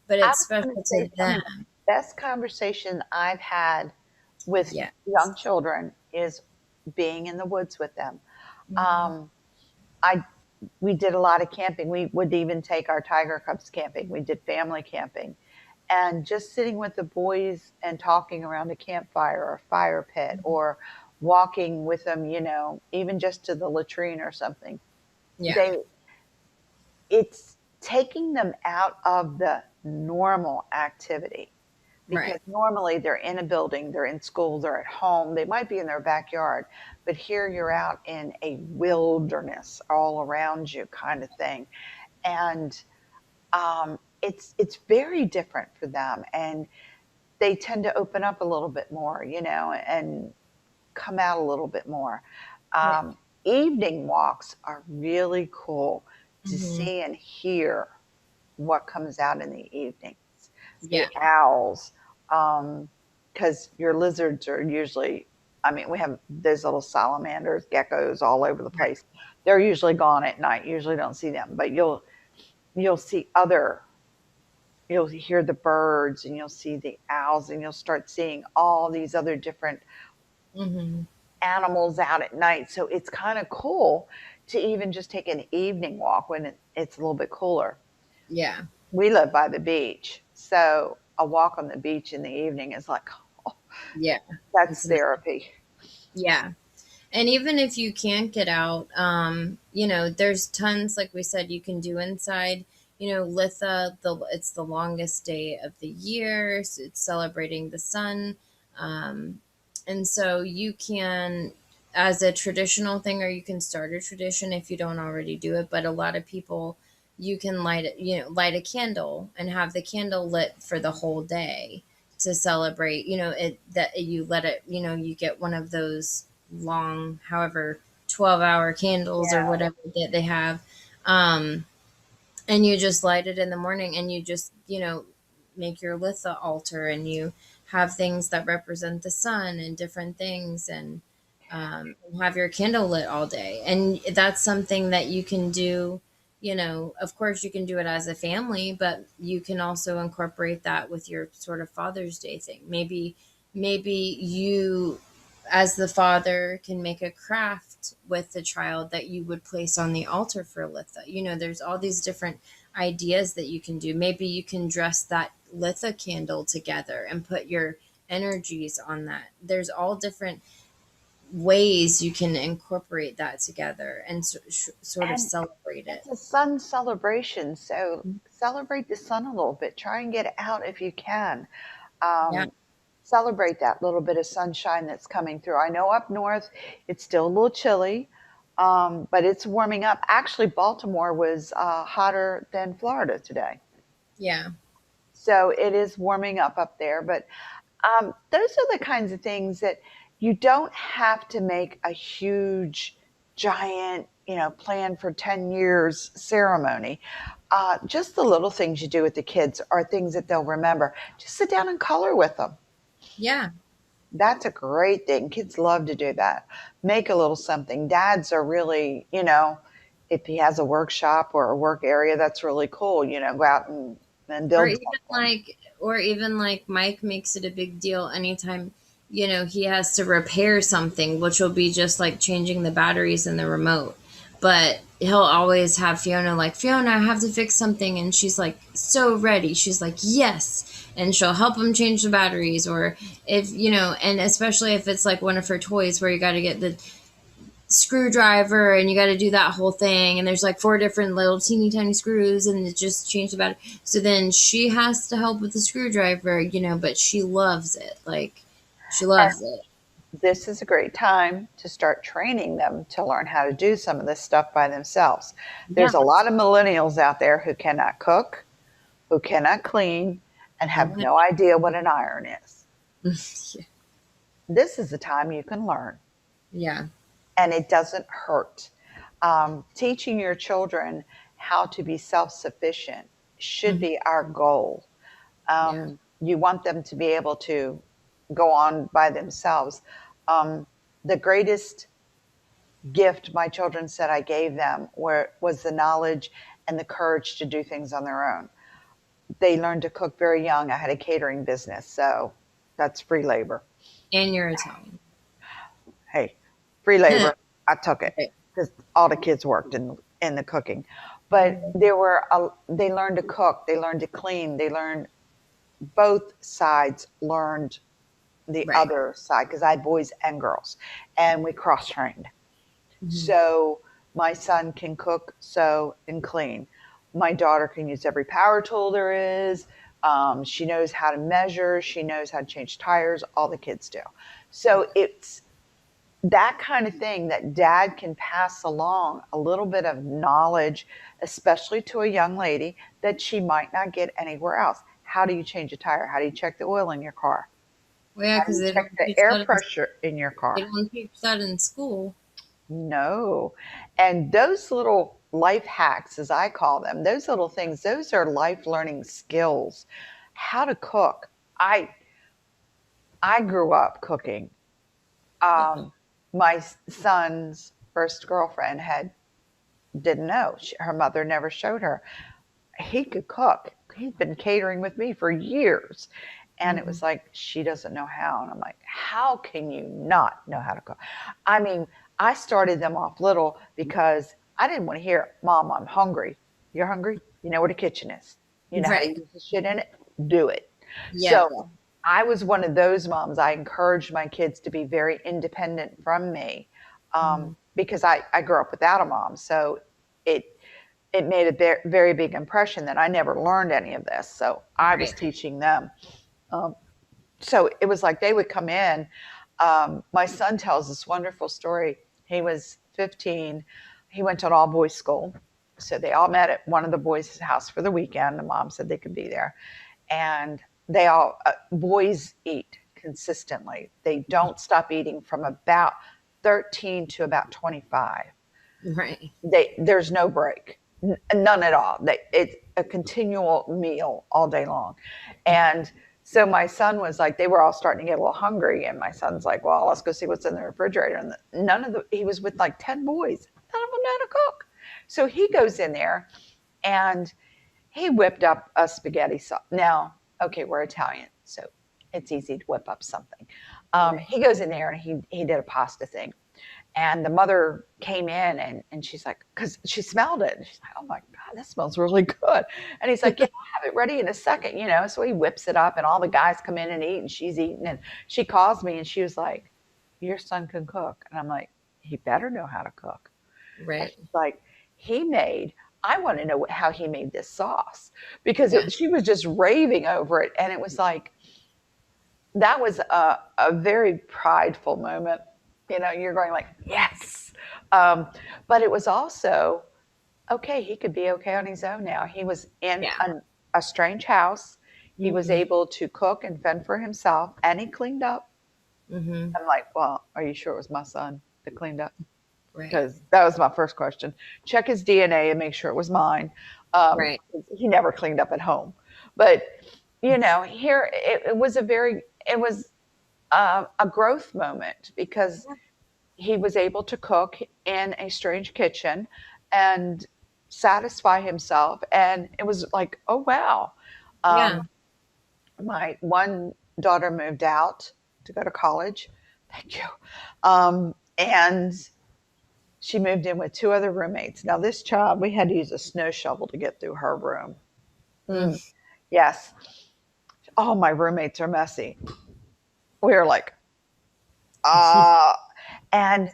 but I it's was going special to to say some of the them. best conversation I've had with Yeah. young children is being in the woods with them. Hmm. Um, I We did a lot of camping. We would even take our tiger cubs camping. We did family camping, and just sitting with the boys and talking around a campfire or a fire pit or walking with them, even just to the latrine or something. Yeah. They It's taking them out of the normal activity because Right. normally they're in a building, they're in school, they're at home, they might be in their backyard, but here you're out in a wilderness all around you kind of thing. And it's very different for them, and they tend to open up a little bit more, and come out a little bit more. Yeah. Um, Evening walks are really cool to Hmm. see and hear what comes out in the evenings. The Yeah. owls, because your lizards are usually, I mean, we have those little salamanders, geckos all over the Right. place. They're usually gone at night. Usually don't see them, but you'll see you'll hear the birds and you'll see the owls and you'll start seeing all these other different Hmm. animals out at night. So it's kind of cool to even just take an evening walk when it's a little bit cooler. Yeah. We live by the beach, so a walk on the beach in the evening is like, oh, Yeah. that's It's therapy. Yeah. And even if you can't get out, there's tons, like we said, you can do inside. Litha, it's the longest day of the year. So it's celebrating the sun. Um, and so you can, as a traditional thing, or you can start a tradition if you don't already do it. But a lot of people, you can light a candle and have the candle lit for the whole day to celebrate, that you let it, you get one of those long, however, 12-hour candles or Yeah. whatever that they have. Um, and you just light it in the morning, and you just, make your litha altar, and you have things that represent the sun and different things, and have your candle lit all day. And that's something that you can do. Of course, you can do it as a family, but you can also incorporate that with your sort of Father's Day thing. Maybe you, as the father, can make a craft with the child that you would place on the altar for litha. There's all these different ideas that you can do. Maybe you can dress that litha candle together and put your energies on that. There's all different ways you can incorporate that together and sort of And celebrate it. it's a sun celebration, so celebrate the sun a little bit. Try and get out if you can. Yeah. Um, celebrate that little bit of sunshine that's coming through. I know up north it's still a little chilly, but it's warming up. Actually, Baltimore was hotter than Florida today. Yeah. So it is warming up there. But those are the kinds of things that you don't have to make a huge, giant, plan for 10 years ceremony. Just the little things you do with the kids are things that they'll remember. Just sit down and color with them. Yeah. That's a great thing. Kids love to do that. Make a little something. Dads are really, if he has a workshop or a work area, that's really cool. Go out and Or build even something. like, or even like Mike makes it a big deal anytime, he has to repair something, which will be just like changing the batteries in the remote. But he'll always have Fiona like, Fiona, I have to fix something. And she's like, so ready. She's like, yes. And she'll help him change the batteries. Or if, and especially if it's like one of her toys where you got to get the screwdriver and you got to do that whole thing, and there's like four different little teeny tiny screws and it just changed the battery, so then she has to help with the screwdriver, but she loves it, like she And loves it. this is a great time to start training them to learn how to do some of this stuff by themselves. Yeah. There's a lot of millennials out there who cannot cook, who cannot clean, and have Right. no idea what an iron is. Yeah. This is the time you can learn, Yeah. and it doesn't hurt. Teaching your children how to be self sufficient should Mhm. be our goal. Yeah. You want them to be able to go on by themselves. The greatest gift my children said I gave them was the knowledge and the courage to do things on their own. They learned to cook very young. I had a catering business, so that's free labor. And you're Italian. Hey, free labor. I took it Right. because all the kids worked in the cooking. But they learned to cook. They learned to clean. They learned both sides learned the Right. other side because I had boys and girls, and we cross trained. Mhm. So my son can cook, sew, and clean. My daughter can use every power tool there is. She knows how to measure. She knows how to change tires. All the kids do. So it's that kind of thing that dad can pass along a little bit of knowledge, especially to a young lady that she might not get anywhere else. How do you change a tire? How do you check the oil in your car? Well, yeah, How do because you they check don't the teach air that in, pressure in your they car? don't teach that in school. No. And those little life hacks, as I call them, those little things, those are life learning skills. How to cook. I I grew up cooking. Yeah. My son's first girlfriend had didn't know. Her mother never showed her. He could cook. He'd been catering with me for years. And it Mhm. was like, she doesn't know how. And I'm like, how can you not know how to cook? I mean, I started them off little because I didn't want to hear, Mom, I'm hungry. You're hungry? You know where the kitchen is. You know how to Right. use the shit in it? Do it. Yeah. So I was one of those moms. I encouraged my kids to be very independent from me Mhm. because I grew up without a mom. So it it made a very big impression that I never learned any of this. So I was Right. teaching them. Um, so it was like they would come in. My son tells this wonderful story. He was 15. He went to an all boys school. So they all met at one of the boys' house for the weekend. The mom said they could be there. And boys eat consistently. They don't stop eating from about 13 to about 25. Right. There's no break, none at all. It's a continual meal all day long. And so my son was like, they were all starting to get a little hungry, and my son's like, well, let's go see what's in the refrigerator. And he was with like 10 boys, none of them know how to cook. So he goes in there and he whipped up a spaghetti sauce. Now, okay, we're Italian, so it's easy to whip up something. Right. He goes in there and he did a pasta thing. And the mother came in and she's like, because she smelled it. And she's like, oh my God, that smells really good. And he's like, yeah, I'll have it ready in a second. So he whips it up and all the guys come in and eat and she's eating. And she calls me and she was like, your son can cook. And I'm like, he better know how to cook. And Right. she's like, I want to know how he made this sauce because Yeah. she was just raving over it. And it was like, that was a very prideful moment. You know, you're going like, yes. Um, but it was also, okay, he could be okay on his own now. He was in Yeah. a strange house. He was Mm-hmm. able to cook and fend for himself, and he cleaned up. Mm-hmm. I'm like, well, are you sure it was my son that cleaned up? Right. Because that was my first question. Check his DNA and make sure it was mine. Um, Right. he never cleaned up at home, but you know, here it was it was a growth moment because he was able to cook in a strange kitchen and satisfy himself, and it was like, oh wow. Yeah. Um, my one daughter moved out to go to college. Thank you. And she moved in with two other roommates. Now, this child, we had to use a snow shovel to get through her room. Mm. Mm, yes. All my roommates are messy. We were like, uh, and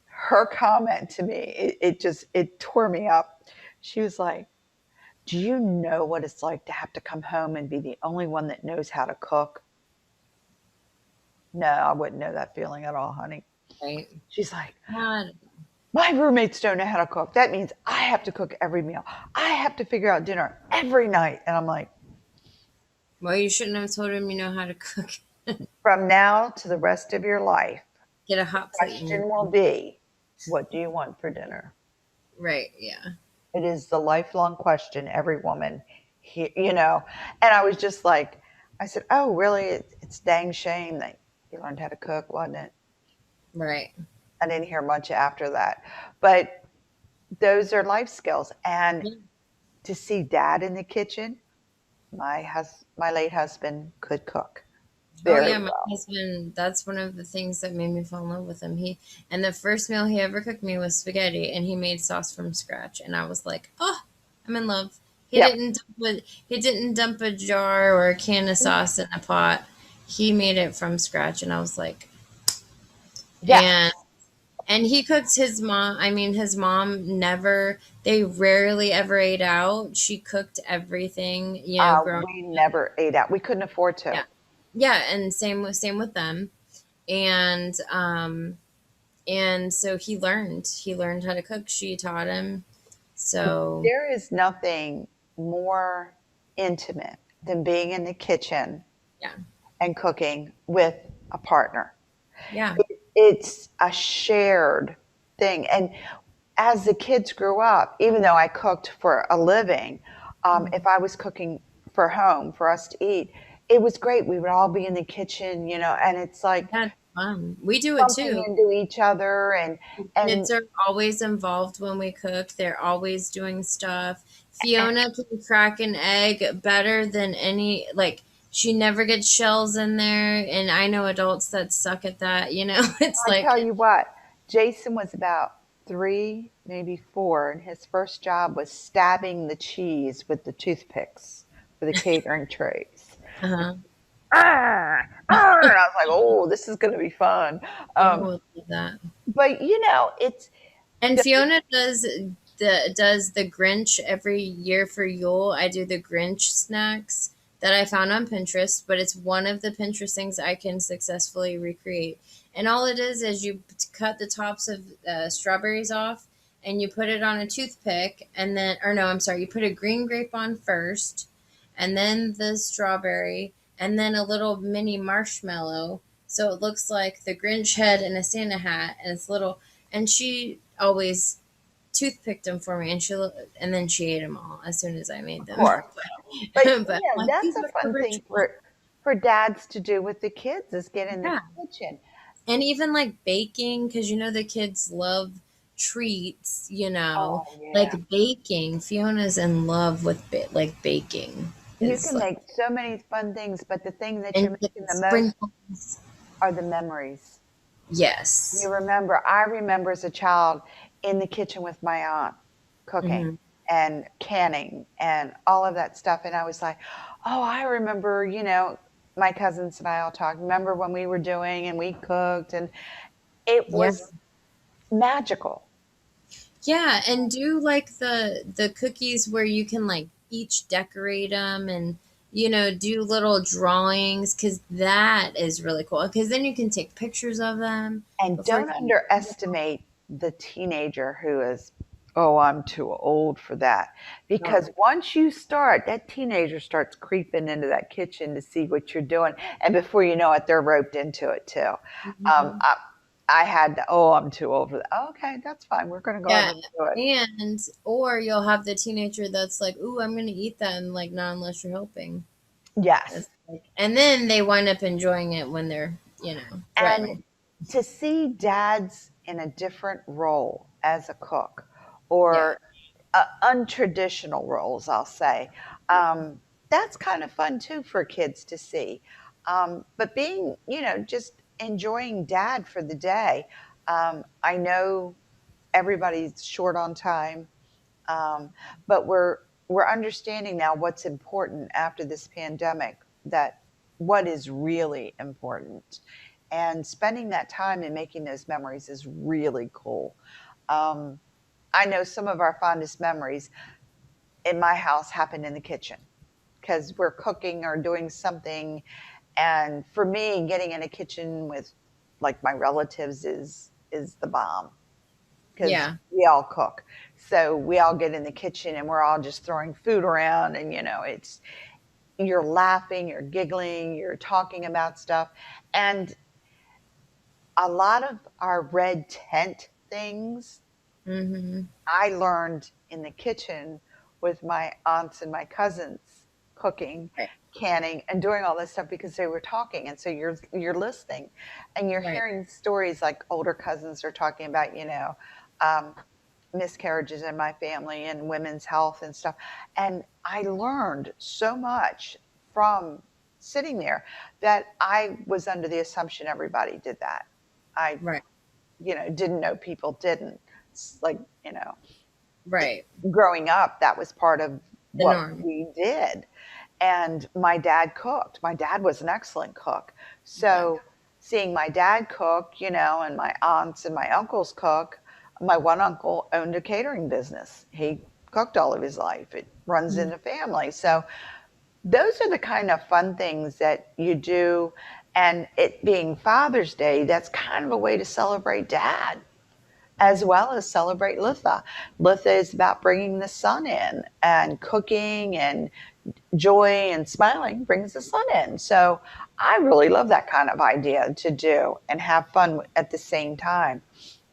her comment to me, it just, it tore me up. She was like, do you know what it's like to have to come home and be the only one that knows how to cook? No, I wouldn't know that feeling at all, honey. Right. She's like, God. my roommates don't know how to cook. That means I have to cook every meal. I have to figure out dinner every night. And I'm like, Well, you shouldn't have told him you know how to cook. from now to the rest of your life, Get a the hot plate in your question will be, what do you want for dinner? right. Yeah. It is the lifelong question every woman, you know. And I was just like, I said, oh, really? It's dang shame that you learned how to cook, wasn't it? Right. I didn't hear much after that. But those are life skills. And Yeah. to see dad in the kitchen, my late husband could cook Oh very yeah, my well. husband. That's one of the things that made me fall in love with him. And the first meal he ever cooked me was spaghetti, and he made sauce from scratch, and I was like, oh, I'm in love. Yep. He didn't dump a jar or a can of sauce in a pot. He made it from scratch, and I was like, Yes. and he cooks his mom. I mean, his mom never. They rarely ever ate out. She cooked everything. Growing. We never ate out. We couldn't afford to. Yeah, yeah, and same with them. And so he learned how to cook. She taught him. So There is nothing more intimate than being in the kitchen yeah, and cooking with a partner. yeah, It's a shared thing. And as the kids grew up, even though I cooked for a living, if I was cooking for home for us to eat, it was great. We would all be in the kitchen, you know, and it's like that's fun. We do it bumping too. into each other and Kids are always involved when we cook. They're always doing stuff. Fiona can crack an egg better than any, like, she never gets shells in there, and I know adults that suck at that, It's I like, tell you what, Jason was about 3, maybe 4, and his first job was stabbing the cheese with the toothpicks for the catering trays. uh-huh. And I was like, oh, this is going to be fun. Fiona Um, would love that. but you know, it's And the, Fiona does the Grinch every year for Yule. I do the Grinch snacks that I found on Pinterest, but it's one of the Pinterest things I can successfully recreate. And all it is you cut the tops of strawberries off, and you put it on a toothpick, and then, or no, I'm sorry, you put a green grape on first, and then the strawberry, and then a little mini marshmallow. So it looks like the Grinch head and a Santa hat, and it's little. And she always toothpicked them for me, and then she ate them all as soon as I made of them. course. But But you I'm know, like, that's these a are fun thing original. for dads to do with the kids is get in the Yeah, kitchen. and even like baking, because the kids love treats. Oh yeah. Like baking. Fiona's in love with like baking. You Is can like make so many fun things, but the thing that you're and get missing the most sprinkles. are the memories. You Yes. remember, I remember as a child in the kitchen with my aunt cooking Hmm. and canning and all of that stuff. And I was like, oh, I remember, you know, my cousins and I all talked. Remember when we were doing and we cooked, and it Yeah. was magical. Yeah, and do like the cookies where you can like each decorate them, and do little drawings, because that is really cool. Because then you can take pictures of them And before don't you. underestimate the teenager who is, oh, I'm too old for that. Because No. once you start, that teenager starts creeping into that kitchen to see what you're doing. And before you know it, they're roped into it too. Um, Mhm. I, I had, oh, I'm too old for that. Oh, okay, that's fine. We're going to go Yeah, ahead and do it. and or you'll have the teenager that's like, "Ooh, I'm gonna eat that," and like, not unless you're helping. Yes. It's like, and then they wind up enjoying it when they're, And threatening. to see dads in a different role as a cook Yeah, or untraditional roles, I'll say, yeah, that's kind of fun too for kids to see. But being, just enjoying dad for the day. I know everybody's short on time, um, but we're understanding now what's important after this pandemic, that what is really important. And spending that time and making those memories is really cool. Um, I know some of our fondest memories in my house happened in the kitchen because we're cooking or doing something. And for me, getting in a kitchen with like my relatives is the bomb because yeah. we all cook. So we all get in the kitchen and we're all just throwing food around, and it's you're laughing, you're giggling, you're talking about stuff. And a lot of our red tent things Mm-hmm. I learned in the kitchen with my aunts and my cousins cooking, Right, canning, and doing all this stuff because they were talking, and so you're listening, and you're right, hearing stories like older cousins are talking about, um, miscarriages in my family and women's health and stuff, and I learned so much from sitting there that I was under the assumption everybody did that. I right, didn't know people didn't. It's like, right. growing up, that was part of The what norm. we did. And my dad cooked. My dad was an excellent cook. Yeah, So seeing my dad cook, and my aunts and my uncles cook, my one uncle owned a catering business. He cooked all of his life. It runs in mm, the family. So those are the kind of fun things that you do. And it being Father's Day, that's kind of a way to celebrate dad as well as celebrate Litha. Litha is about bringing the sun in, and cooking and joy and smiling brings the sun in. So I really love that kind of idea to do and have fun at the same time.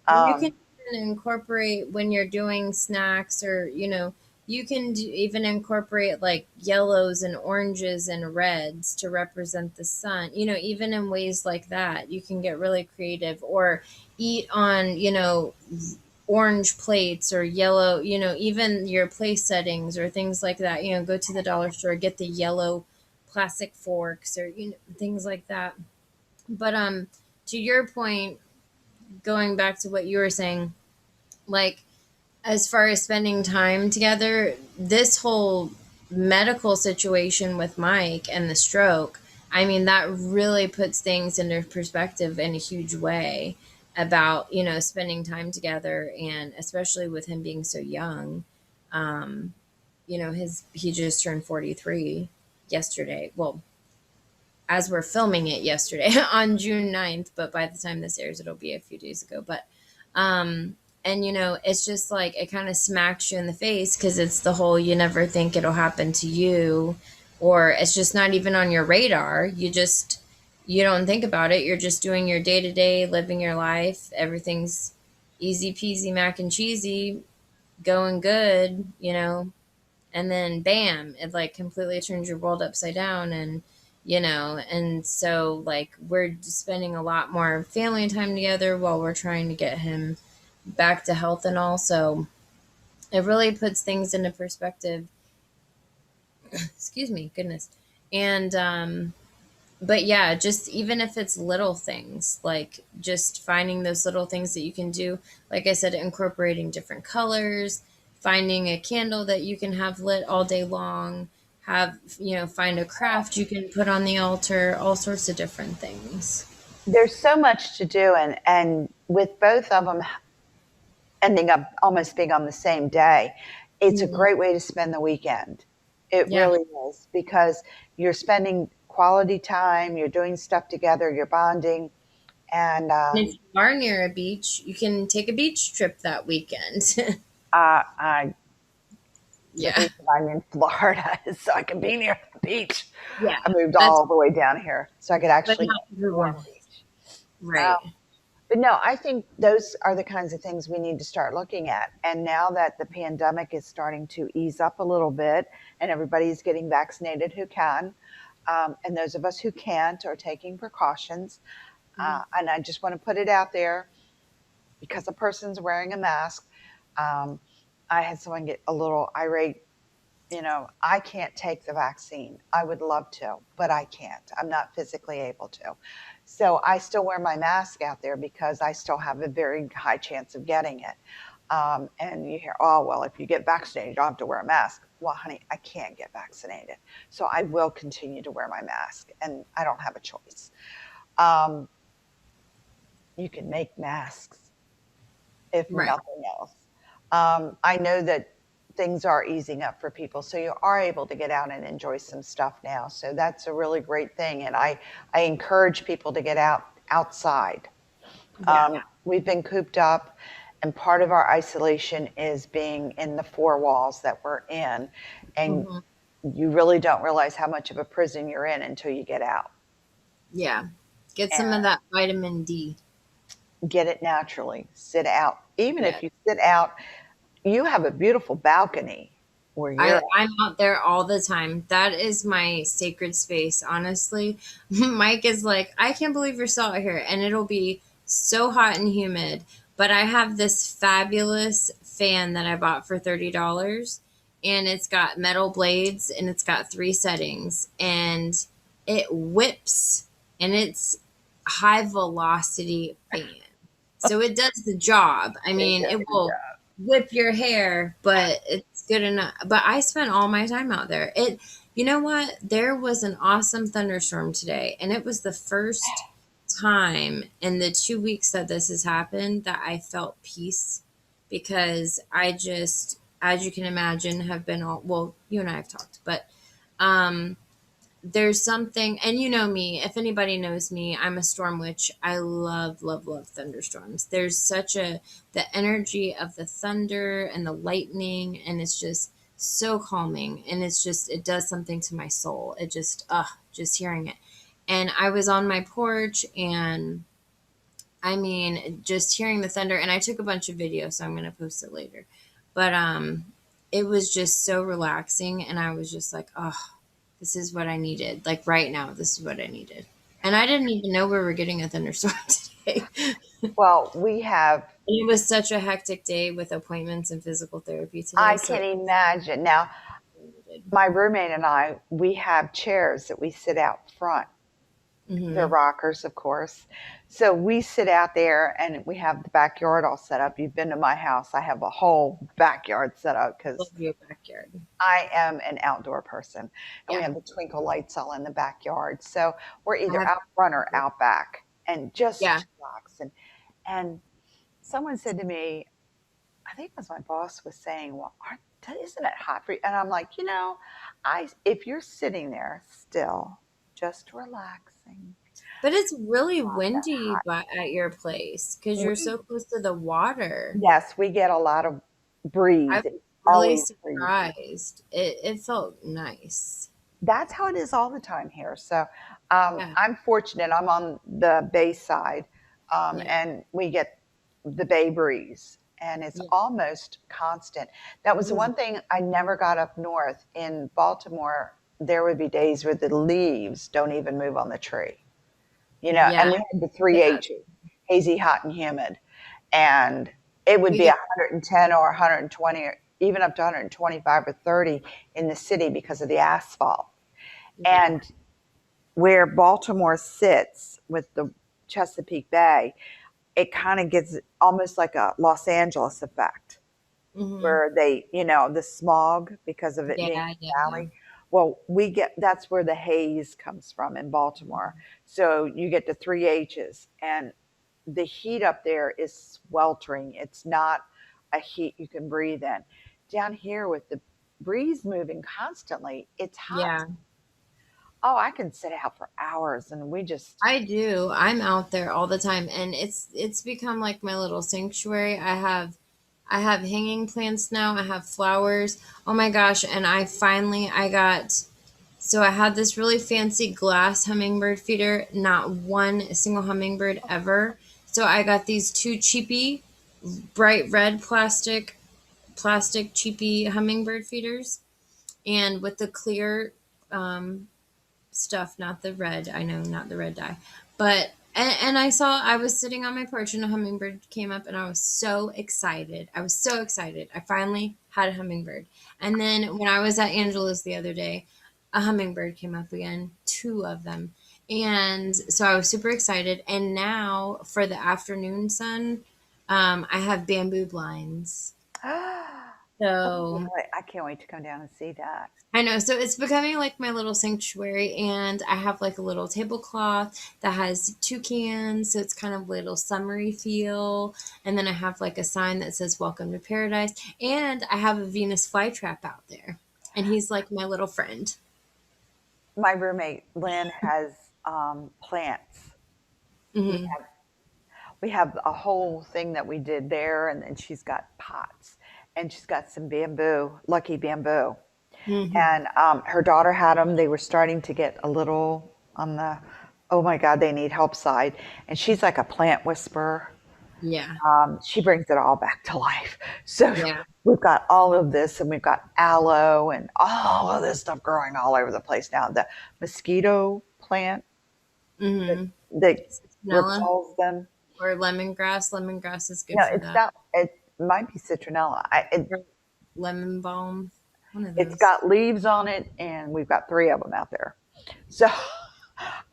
and you can Um, even incorporate when you're doing snacks, or you can even incorporate like yellows and oranges and reds to represent the sun. Even in ways like that, you can get really creative, or eat on orange plates or yellow, even your place settings or things like that. Go to the dollar store, get the yellow plastic forks, or things like that. But to your point, going back to what you were saying, like, as far as spending time together, this whole medical situation with Mike and the stroke, I mean, that really puts things into perspective in a huge way about, spending time together. And especially with him being so young, um, he just turned 43 yesterday. Well, as we're filming it yesterday on June 9th, but by the time this airs, it'll be a few days ago. But, and it's just like it kind of smacks you in the face, because it's the whole, you never think it'll happen to you, or it's just not even on your radar. You don't think about it. You're just doing your day to day, living your life. Everything's easy peasy, mac and cheesy, going good, and then bam, it like completely turns your world upside down. And so like we're just spending a lot more family time together while we're trying to get him back to health and all. So it really puts things into perspective. Excuse me, goodness. And but yeah, just even if it's little things, like just finding those little things that you can do, like I said, incorporating different colors, finding a candle that you can have lit all day long, find a craft you can put on the altar, all sorts of different things. there's so much to do, and with both of them ending up almost being on the same day, it's a Mhm. great way to spend the weekend. It Yeah. really is, because you're spending quality time, you're doing stuff together, you're bonding, and And if you are near a beach, you can take a beach trip that weekend. I the Yeah. reason I'm in Florida is so I can be near the beach. Yeah. I moved That's all the way down here so I could but actually not get everyone. warm beach. Right. But no, I think those are the kinds of things we need to start looking at. And now that the pandemic is starting to ease up a little bit and everybody's getting vaccinated who can, and those of us who can't are taking precautions. Mhm. And I just want to put it out there, because a person's wearing a mask. Um, I had someone get a little irate. I can't take the vaccine. I would love to, but I can't. I'm not physically able to. So I still wear my mask out there because I still have a very high chance of getting it. And you hear, oh, well, if you get vaccinated, you don't have to wear a mask. Well, honey, I can't get vaccinated. So I will continue to wear my mask, and I don't have a choice. Um, you can make masks, if Right. nothing else. I know that things are easing up for people, so you are able to get out and enjoy some stuff now. So that's a really great thing, and I encourage people to get outside. Yeah. We've been cooped up, and part of our isolation is being in the four walls that we're in, and Hmm. you really don't realize how much of a prison you're in until you get out Yeah. Get some of and that vitamin D. get it naturally. Sit out. Even Yeah. if you sit out, you have a beautiful balcony where you're at. I'm out there all the time. That is my sacred space, honestly. Mike is like, I can't believe you're still out here. And it'll be so hot and humid. But I have this fabulous fan that I bought for $30. And it's got metal blades and it's got three settings. And it whips and it's high velocity fan. So it does the job. I It mean, it does. will whip your hair, but it's good enough. But I spent all my time out there. You know what? There was an awesome thunderstorm today, and it was the first time in the 2 weeks that this has happened that I felt peace because I just, as you can imagine, have been all well. You and I have talked, but um, there's something, and you know me, if anybody knows me, I'm a storm witch. I love, love, love thunderstorms. There's such the energy of the thunder and the lightning, and it's just so calming. And it does something to my soul. Just hearing it. And I was on my porch, and I mean, just hearing the thunder, and I took a bunch of videos, so I'm going to post it later. But, it was just so relaxing, and I was just like, oh, this is what I needed. Like right now, this is what I needed. And I didn't even know we were getting a thunderstorm today. Well, we have, It was such a hectic day with appointments and physical therapy today. I So can imagine. Now, my roommate and I, we have chairs that we sit out front. They're mm-hmm. rockers, of course. So we sit out there and we have the backyard all set up. You've been to my house. I have a whole backyard set up Love because your backyard. I am an outdoor person. And we Yeah, have the twinkle lights all in the backyard. So we're I either have. out front or out back and Yeah, just relax. And someone said to me, I think it was my boss was saying, well, isn't it hot for you? And I'm like, if you're sitting there still, just relaxing, but it's really not that windy hot. at your place because you're so close to the water. Yes, we get a lot of breeze. I was It's really always breezy. surprised. It felt nice. That's how it is all the time here. So Yeah, I'm fortunate. I'm on the bay side, yeah, and we get the bay breeze, and it's yeah. almost constant. That was the Ooh, one thing I never got up north in Baltimore. There would be days where the leaves don't even move on the tree, yeah. and we had the Get three that. H's, hazy, hot, and humid. And it would We be get 110 or 120 or even up to 125 or 30 in the city because of the asphalt. yeah. And where Baltimore sits with the Chesapeake Bay, it kind of gets almost like a Los Angeles effect Mm-hmm. where the smog because of it Yeah, being yeah, a yeah. valley. Well, that's where the haze comes from in Baltimore. So you get the three H's, and the heat up there is sweltering. It's not a heat you can breathe in. Down here with the breeze moving constantly. It's hot. Yeah, Oh, I can sit out for hours and we just, I do. I'm out there all the time, and it's become like my little sanctuary. I have hanging plants now. I have flowers. Oh my gosh, and I got, so I had this really fancy glass hummingbird feeder, not one single hummingbird ever. So I got these two cheapy bright red plastic cheapy hummingbird feeders, and with the clear stuff, not the red. I know, not the red dye, but and I was sitting on my porch and a hummingbird came up and I was so excited. I was so excited. I finally had a hummingbird. And then when I was at Angela's the other day, a hummingbird came up again, two of them. And so I was super excited. And now for the afternoon sun, I have bamboo blinds. So I can't wait to come down and see that. I know. So it's becoming like my little sanctuary, and I have like a little tablecloth that has toucans, so it's kind of a little summery feel. And then I have like a sign that says "Welcome to Paradise," and I have a Venus flytrap out there, and he's like my little friend. My roommate Lynn has plants. We Hmm. have we have a whole thing that we did there, and then she's got pots, and she's got some bamboo, lucky bamboo, Hmm. and her daughter had them. They were starting to get a little on the, oh my God, they need help side, and she's like a plant whisperer. Yeah, She brings it all back to life. So yeah, we've got all of this, and we've got aloe and all of this stuff growing all over the place now. The mosquito plant that, hmm. that Citronella repels them. or lemongrass. Lemongrass is good No, for it's that. not. It might be citronella. Or lemon balm, one of It's those. got leaves on it, and we've got three of them out there. So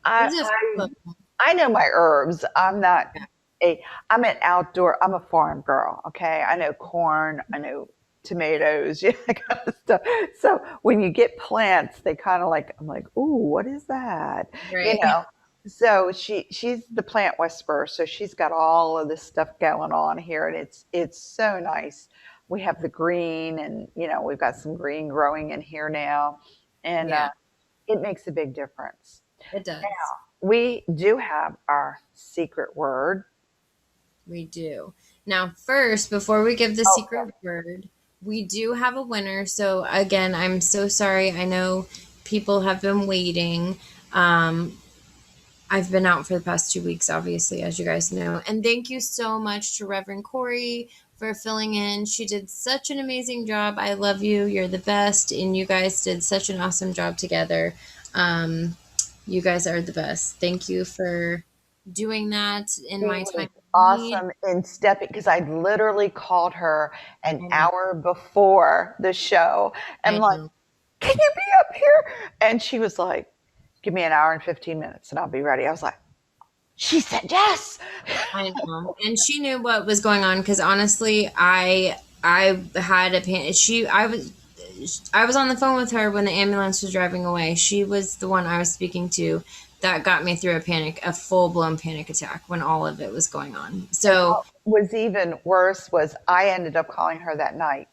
I, There's a few I of them. I know my herbs. Yeah, I'm an outdoor, I'm a farm girl. Okay. I know corn, I know tomatoes, yeah, that kind of stuff. So when you get plants, they kind of like, I'm like, ooh, what is that? You right. know? So she's the plant whisperer. So she's got all of this stuff going on here, and it's so nice. We have the green, and we've got some green growing in here now, and Yeah, it makes a big difference. it Now, does. we do have our secret word. We do. Now, first, before we give the Okay. secret word, we do have a winner. So, again, I'm so sorry. I know people have been waiting. Um, I've been out for the past 2 weeks, obviously, as you guys know. And thank you so much to Reverend Corey for filling in. She did such an amazing job. I love you. You're the best. And you guys did such an awesome job together. Um, you guys are the best. Thank you for doing that in She my was time of need. awesome in stepping because I literally called her an I know. hour before the show. And I like, know. can you be up here? And she was like, give me an hour and 15 minutes and I'll be ready. I was like, she said yes. I know. And she knew what was going on because honestly, I had a pan. I was on the phone with her when the ambulance was driving away. She was the one I was speaking to that got me through a full blown panic attack when all of it was going on. And So what was even worse was I ended up calling her that night.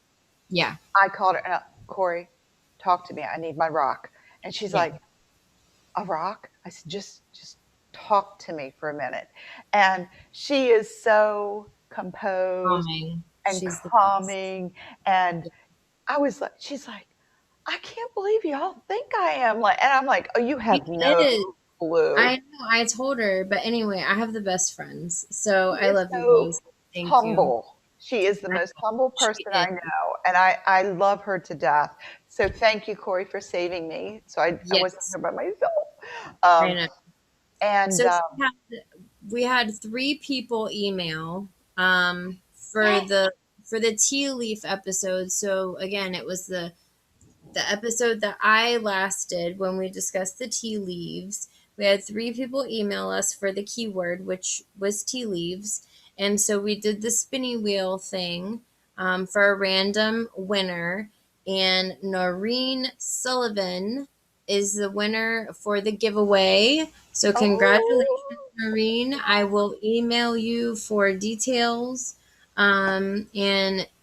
yeah, I called her and Corey, talk to me. I need my rock. And she's yeah, like, a rock? I said, just talk to me for a minute. And she is so composed calming. and She's the best. calming. And I was like, she's like, I can't believe y'all think I am like, and I'm like, oh, you She have no is. clue. I know. I told her, but anyway, I have the best friends, so She I is love you so guys. Thank you. humble. She is the I most humble she person is. I know. And I love her to death. So thank you, Corey, for saving me. So I wasn't Yes, here by myself. I Um, know. and So we had three people email Yay. for the tea leaf episode. So again, it was the episode that I last did when we discussed the tea leaves. We had three people email us for the keyword, which was tea leaves. And so we did the spinny wheel thing for a random winner. And Noreen Sullivan is the winner for the giveaway. So, congratulations, Oh, Noreen. I will email you for details. And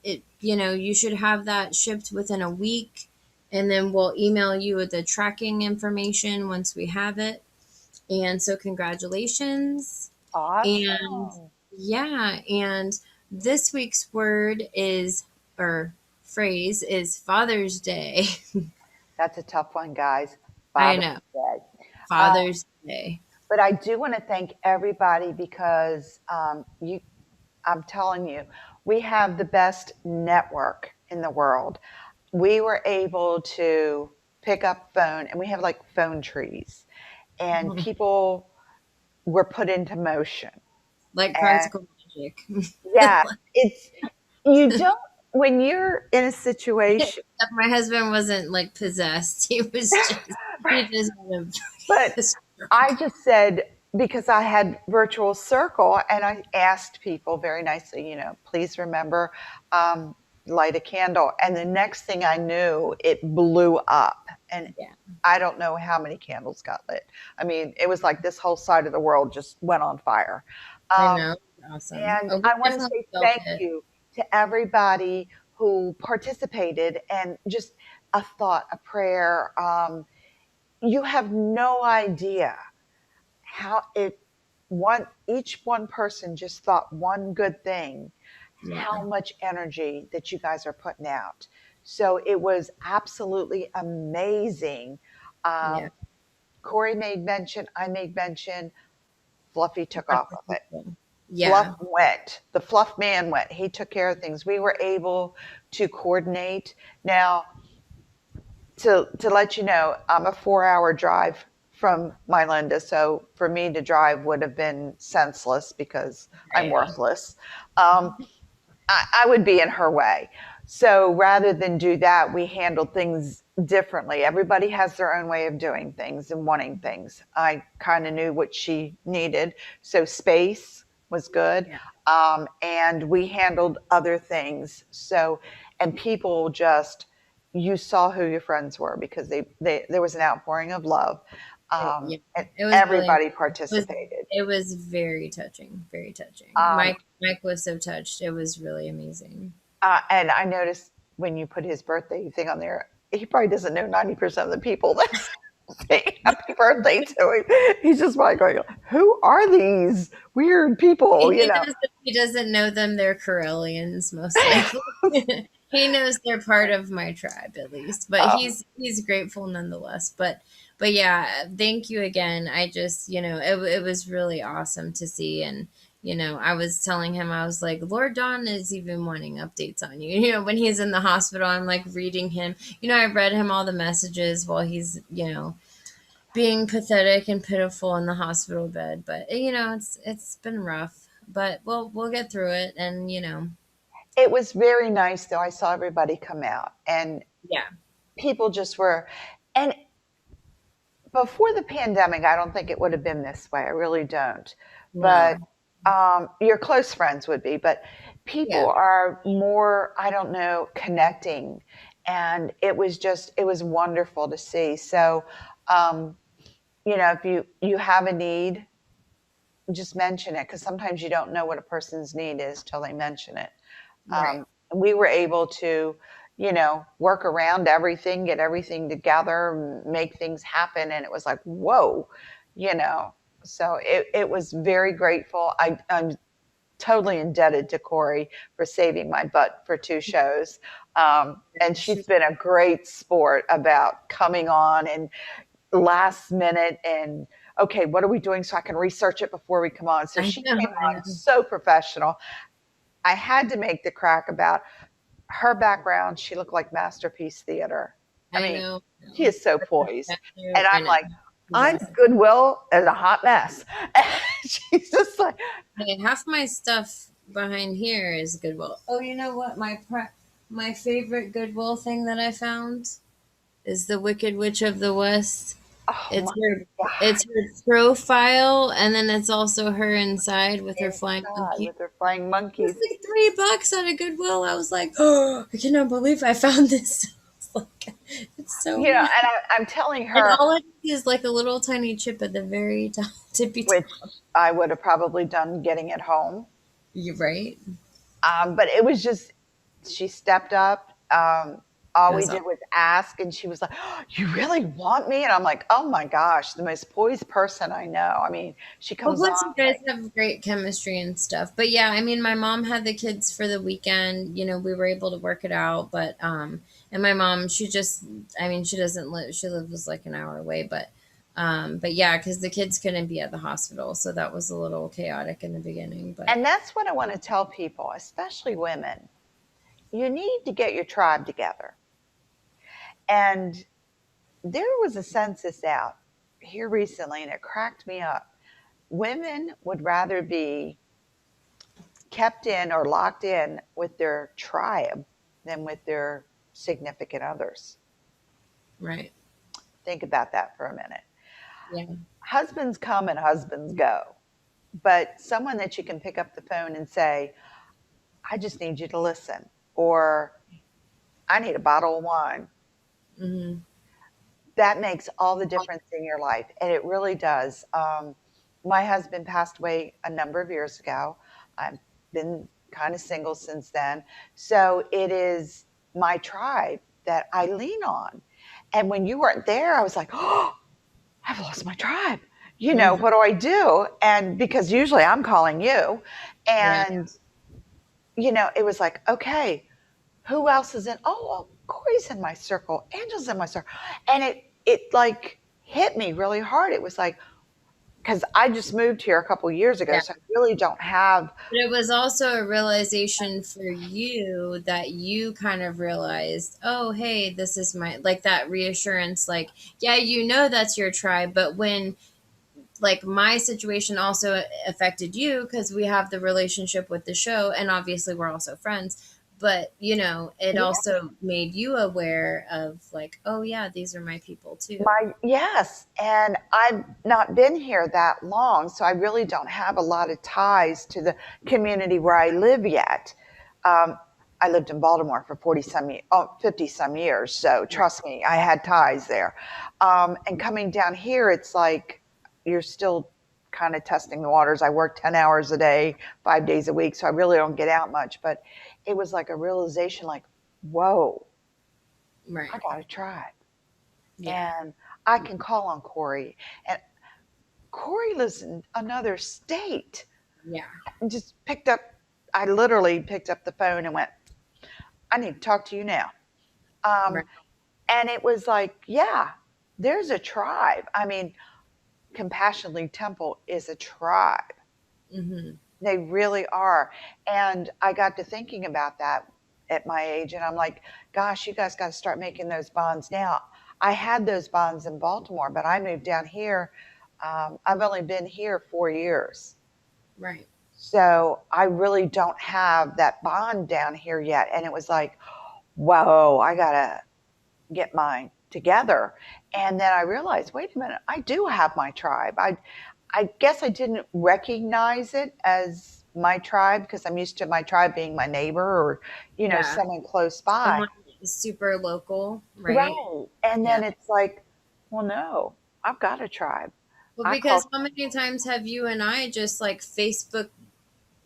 it you should have that shipped within a week, and then we'll email you with the tracking information once we have it. And so, congratulations. And Awesome. yeah, and this week's word is, or phrase is Father's Day. That's a tough one, guys. I Father's know, Day. Uh, Father's Day. but I do want to thank everybody because I'm telling you, we have the best network in the world. We were able to pick up phone, and we have like phone trees, and people were put into motion. Like And practical magic. yeah, it's you don't when you're in a situation, Except my husband wasn't like possessed. He just had but a stroke. I just said, because I had virtual circle and I asked people very nicely, please remember, light a candle. And the next thing I knew, it blew up. And Yeah, I don't know how many candles got lit. I mean, it was like this whole side of the world just went on fire. I Um, know. Awesome. and Oh, we I want to definitely say felt thank it. you to everybody who participated and just a thought, a prayer. You have no idea how it one each one person just thought one good thing, Yeah, how much energy that you guys are putting out. So it was absolutely amazing. yeah. um, Corey made mention, I made mention, Fluffy took Lots off of of it. people. Fluff Yeah, went, the Fluff man went, he took care of things. We were able to coordinate. Now, to let you know, I'm a 4 hour drive from Mylinda, so for me to drive would have been senseless because I'm right. worthless. Um, I would be in her way. So rather than do that, we handled things differently. Everybody has their own way of doing things and wanting things. I kind of knew what she needed. So space was good. Yeah, And we handled other things. So, and people just, you saw who your friends were because there was an outpouring of love. yeah. And It was really nice. everybody It was participated. it was very touching, very touching. Um, Mike was so touched. It was really amazing. And I noticed when you put his birthday thing on there, he probably doesn't know 90% of the people that say happy birthday to him. He's just like going, who are these weird people? He knows if he doesn't know them, they're Corellians, most likely. He knows they're part of my tribe at least, but um, he's grateful nonetheless. But yeah, thank you again. I just it was really awesome to see, and I was telling him, I was like, Lord Don is even wanting updates on you. When he's in the hospital, I'm like reading him. I read him all the messages while he's being pathetic and pitiful in the hospital bed. But it's been rough, but we'll get through it. And it was very nice, though. I saw everybody come out, and yeah, people just were. And before the pandemic, I don't think it would have been this way. I really don't. But no, your close friends would be, but people yeah, are more, I don't know, connecting. And it was wonderful to see. So, um, if you have a need, just mention it because sometimes you don't know what a person's need is till they mention it. right. We were able to, work around everything, get everything together, make things happen. And it was like, whoa, you know. So it was very grateful. I'm totally indebted to Corey for saving my butt for 2 shows. And she's She's, been a great sport about coming on and last minute and okay, what are we doing so I can research it before we come on? So I she know, came I on know, so professional. I had to make the crack about her background. She looked like Masterpiece Theater. I I mean, know, she is so poised. And I I'm know. like, I'm Yes. Goodwill as a hot mess. And she's just like, Hey, half my stuff behind here is Goodwill. Oh, you know what? My favorite Goodwill thing that I found is the Wicked Witch of the West. oh It's my her God, it's her profile, and then it's also her inside with her flying inside monkey. with her flying It was monkeys. like $3 at a Goodwill. I was like, oh, I cannot believe I found this. It's like, it's so And nice. I'm telling And her, all it is like a little tiny chip at the very top, tippy which top. I would have probably done getting it home. You right? But it was just, she stepped up. All we That's did awesome. was ask, and she was like, "Oh, you really want me?" And I'm like, "Oh my gosh, the most poised person I know." I mean, she Well, comes on plus you guys like, have great chemistry and stuff. But yeah, I mean, my mom had the kids for the weekend. You know, we were able to work it out. But and my mom, she just, I mean, she doesn't live. She lives like an hour away. But yeah, because the kids couldn't be at the hospital, so that was a little chaotic in the beginning. But and that's what I want to tell people, especially women. You need to get your tribe together. And there was a census out here recently, and it cracked me up. Women would rather be kept in or locked in with their tribe than with their significant others. right, Think about that for a minute. yeah, Husbands come and husbands go, but someone that you can pick up the phone and say, I just need you to listen, or I need a bottle of wine. hmm, That makes all the difference in your life. And it really does. My husband passed away a number of years ago. I've been kind of single since then. So it is my tribe that I lean on. And when you weren't there, I was like, oh, I've lost my tribe. hmm, What do I do? And because usually I'm calling you. right. And, it was like, okay, who else is in? Oh, well, Corey's in my circle. Angel's in my circle. And it like hit me really hard. It was like, because I just moved here a couple years ago, Yeah. so I really don't have. But it was also a realization for you that you kind of realized, oh, hey, this is my, like that reassurance, like, yeah, you know, that's your tribe. But when, like, my situation also affected you because we have the relationship with the show, and obviously we're also friends. But, you know, it Yeah, also made you aware of, like, oh, yeah, these are my people too. my yes, and I've not been here that long, so I really don't have a lot of ties to the community where I live yet. Um, I lived in Baltimore for 50 some years, so Right. trust me, I had ties there. And coming down here, it's like you're still kind of testing the waters. I work 10 hours a day, 5 days a week, so I really don't get out much. But it was like a realization like, whoa, I Right. got a tribe. Yeah. And I can call on Corey. And Corey lives in another state. Yeah. And just picked up, I literally picked up the phone and went, I need to talk to you now. Um, Right. and it was like, yeah, there's a tribe. I mean, Compassionately Temple is a tribe. Hmm. They really are. And I got to thinking about that at my age. And I'm like, gosh, you guys got to start making those bonds now. I had those bonds in Baltimore, but I moved down here. I've only been here 4 years. Right. So I really don't have that bond down here yet. And it was like, whoa, I got to get mine together. And then I realized, wait a minute, I do have my tribe. I guess I didn't recognize it as my tribe because I'm used to my tribe being my neighbor or, Yeah. someone close by. Someone super local, right? Right. And Yeah. then it's like, well, no, I've got a tribe. Well, I call, because how many times have you and I just like Facebook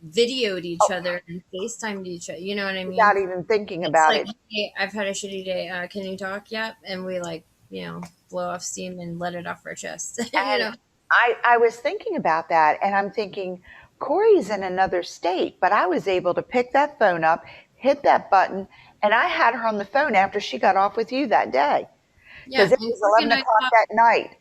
videoed each oh, other and FaceTimed each other? You know what I mean? without even thinking It's about like, it. hey, I've had a shitty day. Can you talk? Yep. And we like, blow off steam and let it off our chest. you And know? I was thinking about that and I'm thinking, Corey's in another state, but I was able to pick that phone up, hit that button, and I had her on the phone after she got off with you that day Yeah. because it And was 11 o'clock that night.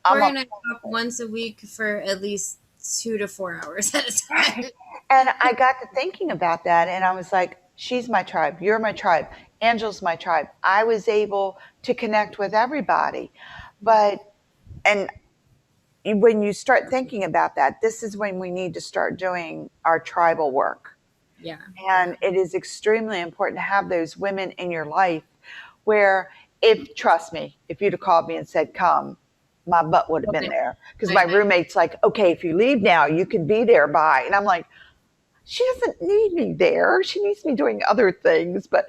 I'm Corey on and I talk once a week for at least 2 to 4 hours at a right. time. And I got to thinking about that and I was like, she's my tribe, you're my tribe, Angel's my tribe. I was able to connect with everybody. But and when you start thinking about that, this is when we need to start doing our tribal work. Yeah. Yeah. And it is extremely important to have those women in your life where, if, trust me, if you'd have called me and said, come, my butt would have been Okay. there. Because my I roommate's like, okay, if you leave now, you can be there by. And I'm like, she doesn't need me there. She needs me doing other things. But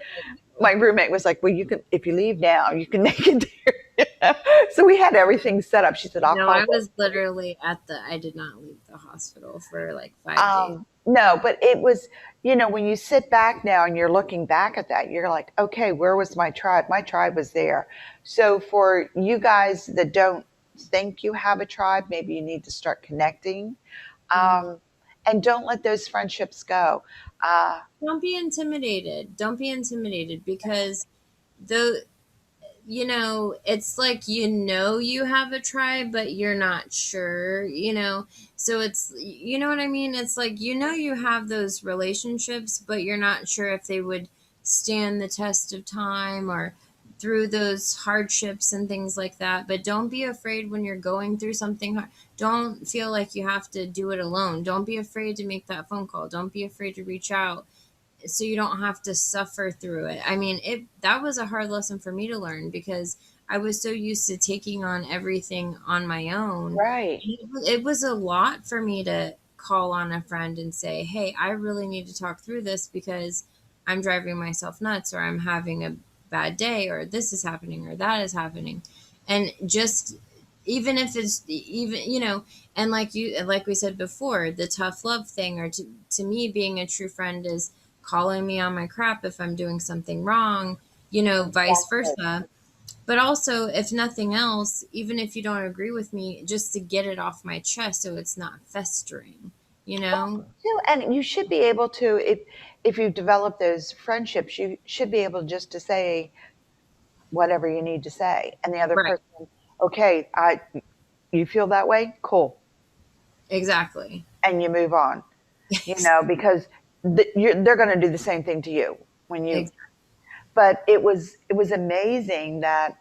my roommate was like, well, you can, if you leave now, you can make it there. So we had everything set up. She said, I'll No, call I you. was literally I did not leave the hospital for like 5 days. No, but it was, when you sit back now and you're looking back at that, you're like, okay, where was my tribe? My tribe was there. So for you guys that don't think you have a tribe, maybe you need to start connecting, Mhm. um, and don't let those friendships go. Uh, Don't be intimidated. Don't be intimidated because the it's like you have a tribe, but you're not sure, So it's, you know what I mean? It's like, you have those relationships, but you're not sure if they would stand the test of time or through those hardships and things like that. But don't be afraid when you're going through something hard. Don't feel like you have to do it alone. Don't be afraid to make that phone call. Don't be afraid to reach out so you don't have to suffer through it. I mean, it that was a hard lesson for me to learn because I was so used to taking on everything on my own. right. It was a lot for me to call on a friend and say, "Hey, I really need to talk through this because I'm driving myself nuts or I'm having a bad day or this is happening or that is happening." And just even if it's even, and like we said before, the tough love thing, or to me being a true friend is calling me on my crap if I'm doing something wrong, vice Exactly. versa. But also, if nothing else, even if you don't agree with me, just to get it off my chest so it's not festering, you know? And you should be able to, if you develop those friendships, you should be able just to say whatever you need to say, and the other Right. person, okay, you feel that way, cool, Exactly. and you move on. Because they're going to do the same thing to you when you. Exactly. But it was amazing that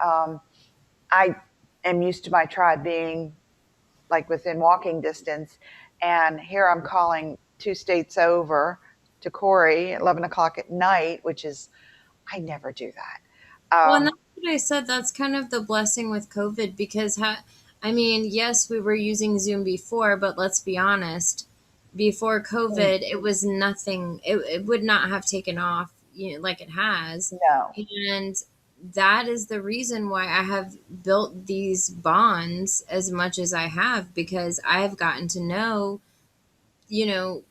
I am used to my tribe being like within walking distance, and here I'm calling 2 states over to Corey at 11 o'clock at night, which is I never do that. Well, and that's what I said. That's kind of the blessing with COVID because, I mean, yes, we were using Zoom before, but let's be honest, before COVID, it was nothing, it would not have taken off, like it has. No, And that is the reason why I have built these bonds as much as I have because I have gotten to know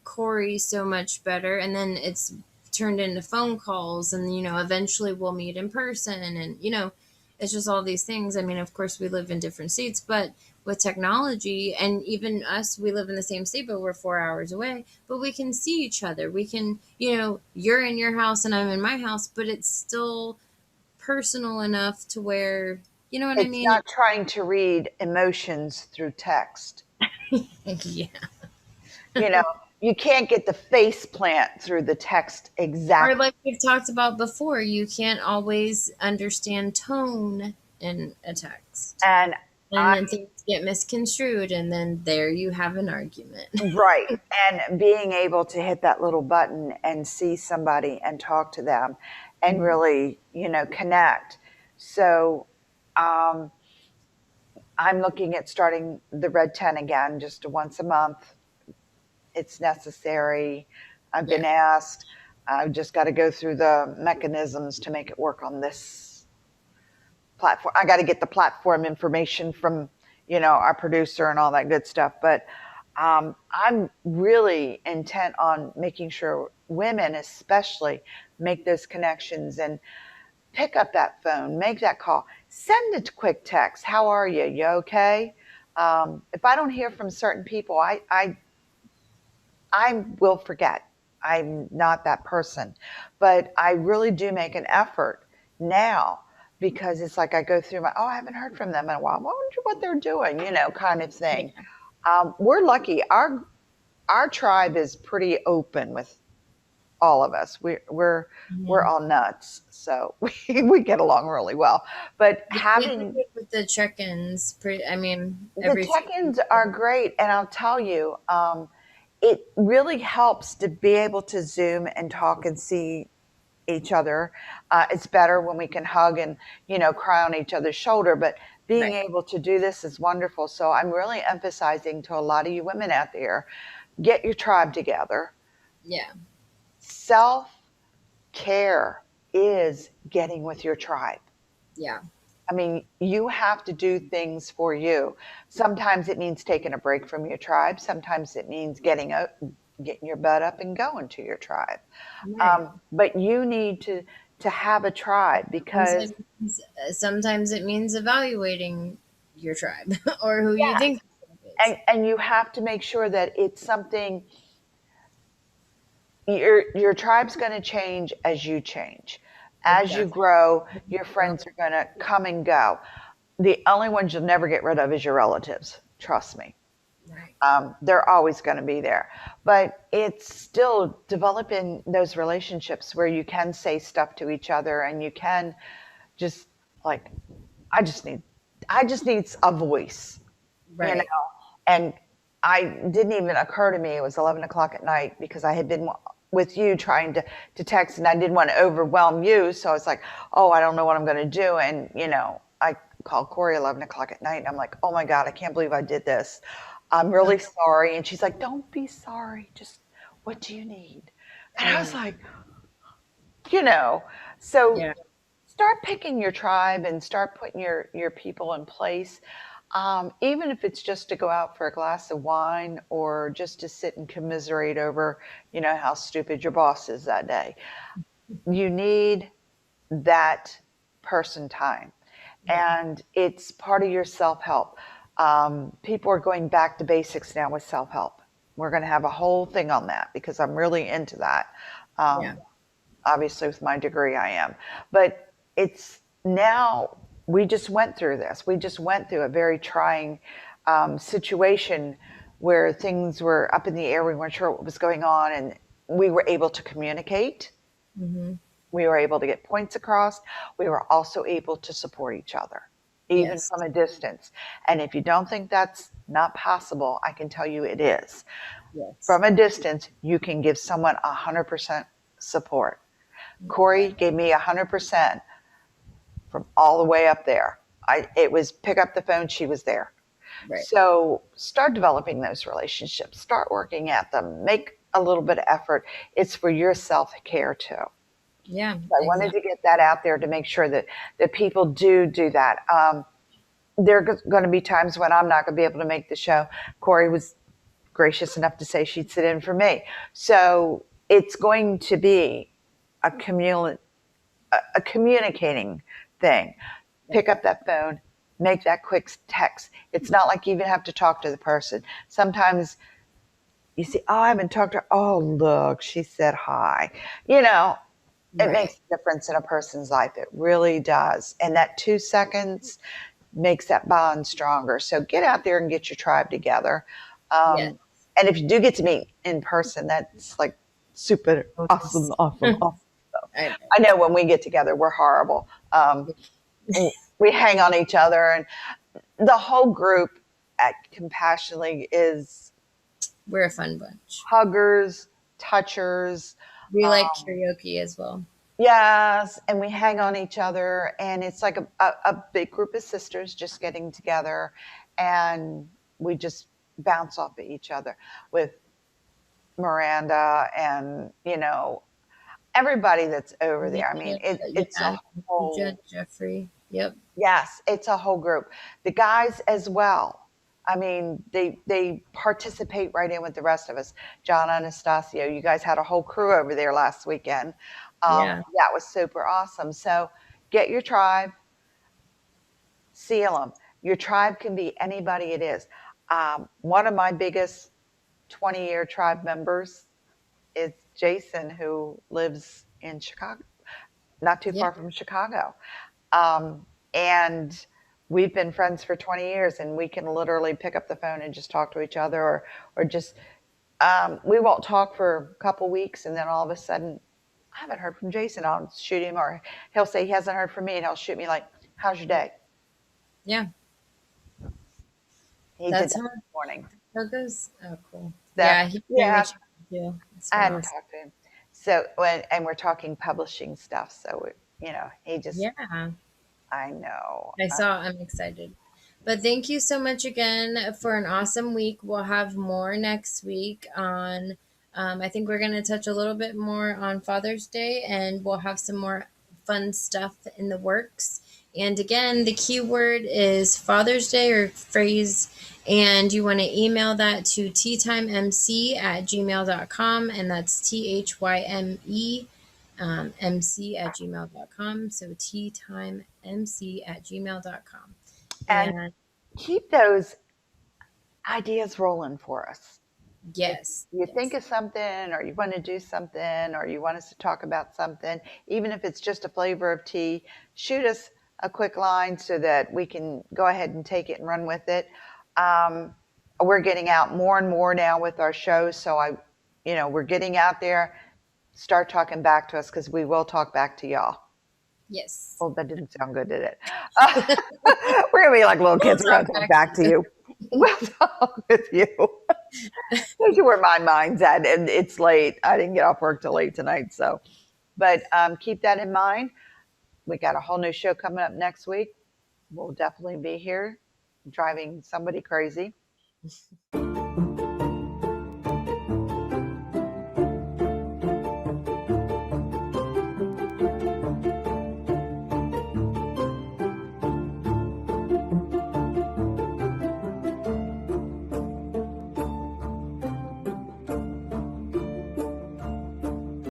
Corey so much better. And then it's turned into phone calls, and, eventually we'll meet in person. And, it's just all these things. I mean, of course, we live in different states, but with technology, and even us, we live in the same state, but we're 4 hours away, but we can see each other. We can, you're in your house and I'm in my house, but it's still personal enough to where, you know what I it's mean? not trying to read emotions through text. Yeah. You know, you can't get the face plant through the text Or exactly. like we've talked about before, you can't always understand tone in a text. And And I then things get misconstrued, and then there you have an argument. Right. And being able to hit that little button and see somebody and talk to them and Mhm. really, connect. So um, I'm looking at starting the Red 10 again, just once a month. It's necessary. I've Yeah. been asked. I've just got to go through the mechanisms to make it work on this platform. I got to get the platform information from, our producer and all that good stuff. But I'm really intent on making sure women, especially, make those connections and pick up that phone, make that call, send a quick text. How are you? You okay? If I don't hear from certain people, I will forget. I'm not that person, but I really do make an effort now because it's like I go through I haven't heard from them in a while. I wonder what they're doing, kind of thing. Yeah. We're lucky. Our tribe is pretty open with all of us. We're Mhm. all nuts, so we get along really well. But Yeah, we do having it with the check-ins. I mean, the every few check-ins weeks. are great, and I'll tell you, it really helps to be able to Zoom and talk and see each other. It's better when we can hug and cry on each other's shoulder, but being Right. able to do this is wonderful. So I'm really emphasizing to a lot of you women out there, get your tribe together. Yeah. Self care is getting with your tribe. Yeah. I mean, you have to do things for you. Sometimes it means taking a break from your tribe. Sometimes it means getting getting your butt up and going to your tribe. Right. But you need to have a tribe because Sometimes it means evaluating your tribe or who you yes, think your tribe is. and you have to make sure that it's something. Your tribe's going to change as you change. As you Exactly. grow, your friends are going to come and go. The only ones you'll never get rid of is your relatives. Trust me. Right. They're always going to be there. But it's still developing those relationships where you can say stuff to each other and you can just like, I just need, I just need a voice, you know. Right. And I didn't even occur to me it was 11 o'clock at night because I had been with you trying to text and I didn't want to overwhelm you. So I was like, oh, I don't know what I'm going to do. And, I called Corey 11 o'clock at night and I'm like, oh my God, I can't believe I did this. I'm really sorry. And she's like, don't be sorry. Just what do you need? And I was Mm, like, you know, so yeah. start picking your tribe and start putting your people in place. Even if it's just to go out for a glass of wine or just to sit and commiserate over, how stupid your boss is that day. You need that person time. Yeah. And it's part of your self help. People are going back to basics now with self help. We're going to have a whole thing on that because I'm really into that. Yeah. Um, Obviously, with my degree, I am. But it's now, we just went through this. We just went through a very trying situation where things were up in the air. We weren't sure what was going on, and we were able to communicate. Mm-hmm. We were able to get points across. We were also able to support each other, even Yes. from a distance. And if you don't think that's not possible, I can tell you it is. Yes. From a distance, you can give someone 100% support. Corey gave me 100% from all the way up there. It was pick up the phone, she was there. Right. So start developing those relationships, start working at them, make a little bit of effort. It's for your self care too. Yeah. So I wanted Exactly. to get that out there to make sure that people do that. There are going to be times when I'm not going to be able to make the show. Corey was gracious enough to say she'd sit in for me. So it's going to be a a communicating thing. Right. Pick up that phone, make that quick text. It's not like you even have to talk to the person. Sometimes you see, oh, I haven't talked to her. Oh, look, she said hi. You know, it Right. makes a difference in a person's life. It really does. And that 2 seconds makes that bond stronger. So get out there and get your tribe together. Yes. And if you do get to meet in person, that's like super awesome, awesome, awesome. I I know when we get together, we're horrible. know. And we hang on each other, and the whole group at Compassionately is We're a fun bunch. huggers, touchers. We like Um, karaoke as well. yes, and we hang on each other, and it's like a big group of sisters just getting together, and we just bounce off of each other with Miranda and everybody that's over there. I mean, it's a Yeah. whole. Jeffrey. Yep. Yes, it's a whole group. The guys as well. I mean, they participate right in with the rest of us. John Anastasio, you guys had a whole crew over there last weekend. Yeah. That was super awesome. So get your tribe, seal them. Your tribe can be anybody it is. One of my biggest 20-year tribe members is Jason, who lives in Chicago, not too Yeah. far from Chicago. And we've been friends for 20 years and we can literally pick up the phone and just talk to each other or just, we won't talk for a couple weeks and then all of a sudden, I haven't heard from Jason. I'll shoot him or he'll say he hasn't heard from me and he'll shoot me like, how's your day? Yeah. He did That's that how this morning. it goes. Oh, cool. So, Yeah. He's been yeah, reaching out to you. It's I been hadn't awesome. talked to him. So, and we're talking publishing stuff. So, he just, Yeah. I know. I saw. I'm excited. But thank you so much again for an awesome week. We'll have more next week on. I think we're going to touch a little bit more on Father's Day, and we'll have some more fun stuff in the works. And again, the keyword is Father's Day or phrase, and you want to email that to ttimemc@gmail.com, and that's THYME mc@gmail.com. So ttimemc@gmail.com. And And keep those ideas rolling for us. If yes, you think yes, of something, or you want to do something, or you want us to talk about something, even if it's just a flavor of tea, shoot us a quick line so that we can go ahead and take it and run with it. We're getting out more and more now with our shows, so we're getting out there. Start talking back to us, because we will talk back to y'all. yes. Well, that didn't sound good, did it? We're gonna be like little We'll kids. We're gonna talk talk back to back to you. you. We'll talk with you. That's where my mind's at, and it's late. I didn't get off work till late tonight, so. But keep that in mind. We got a whole new show coming up next week. We'll definitely be here, driving somebody crazy.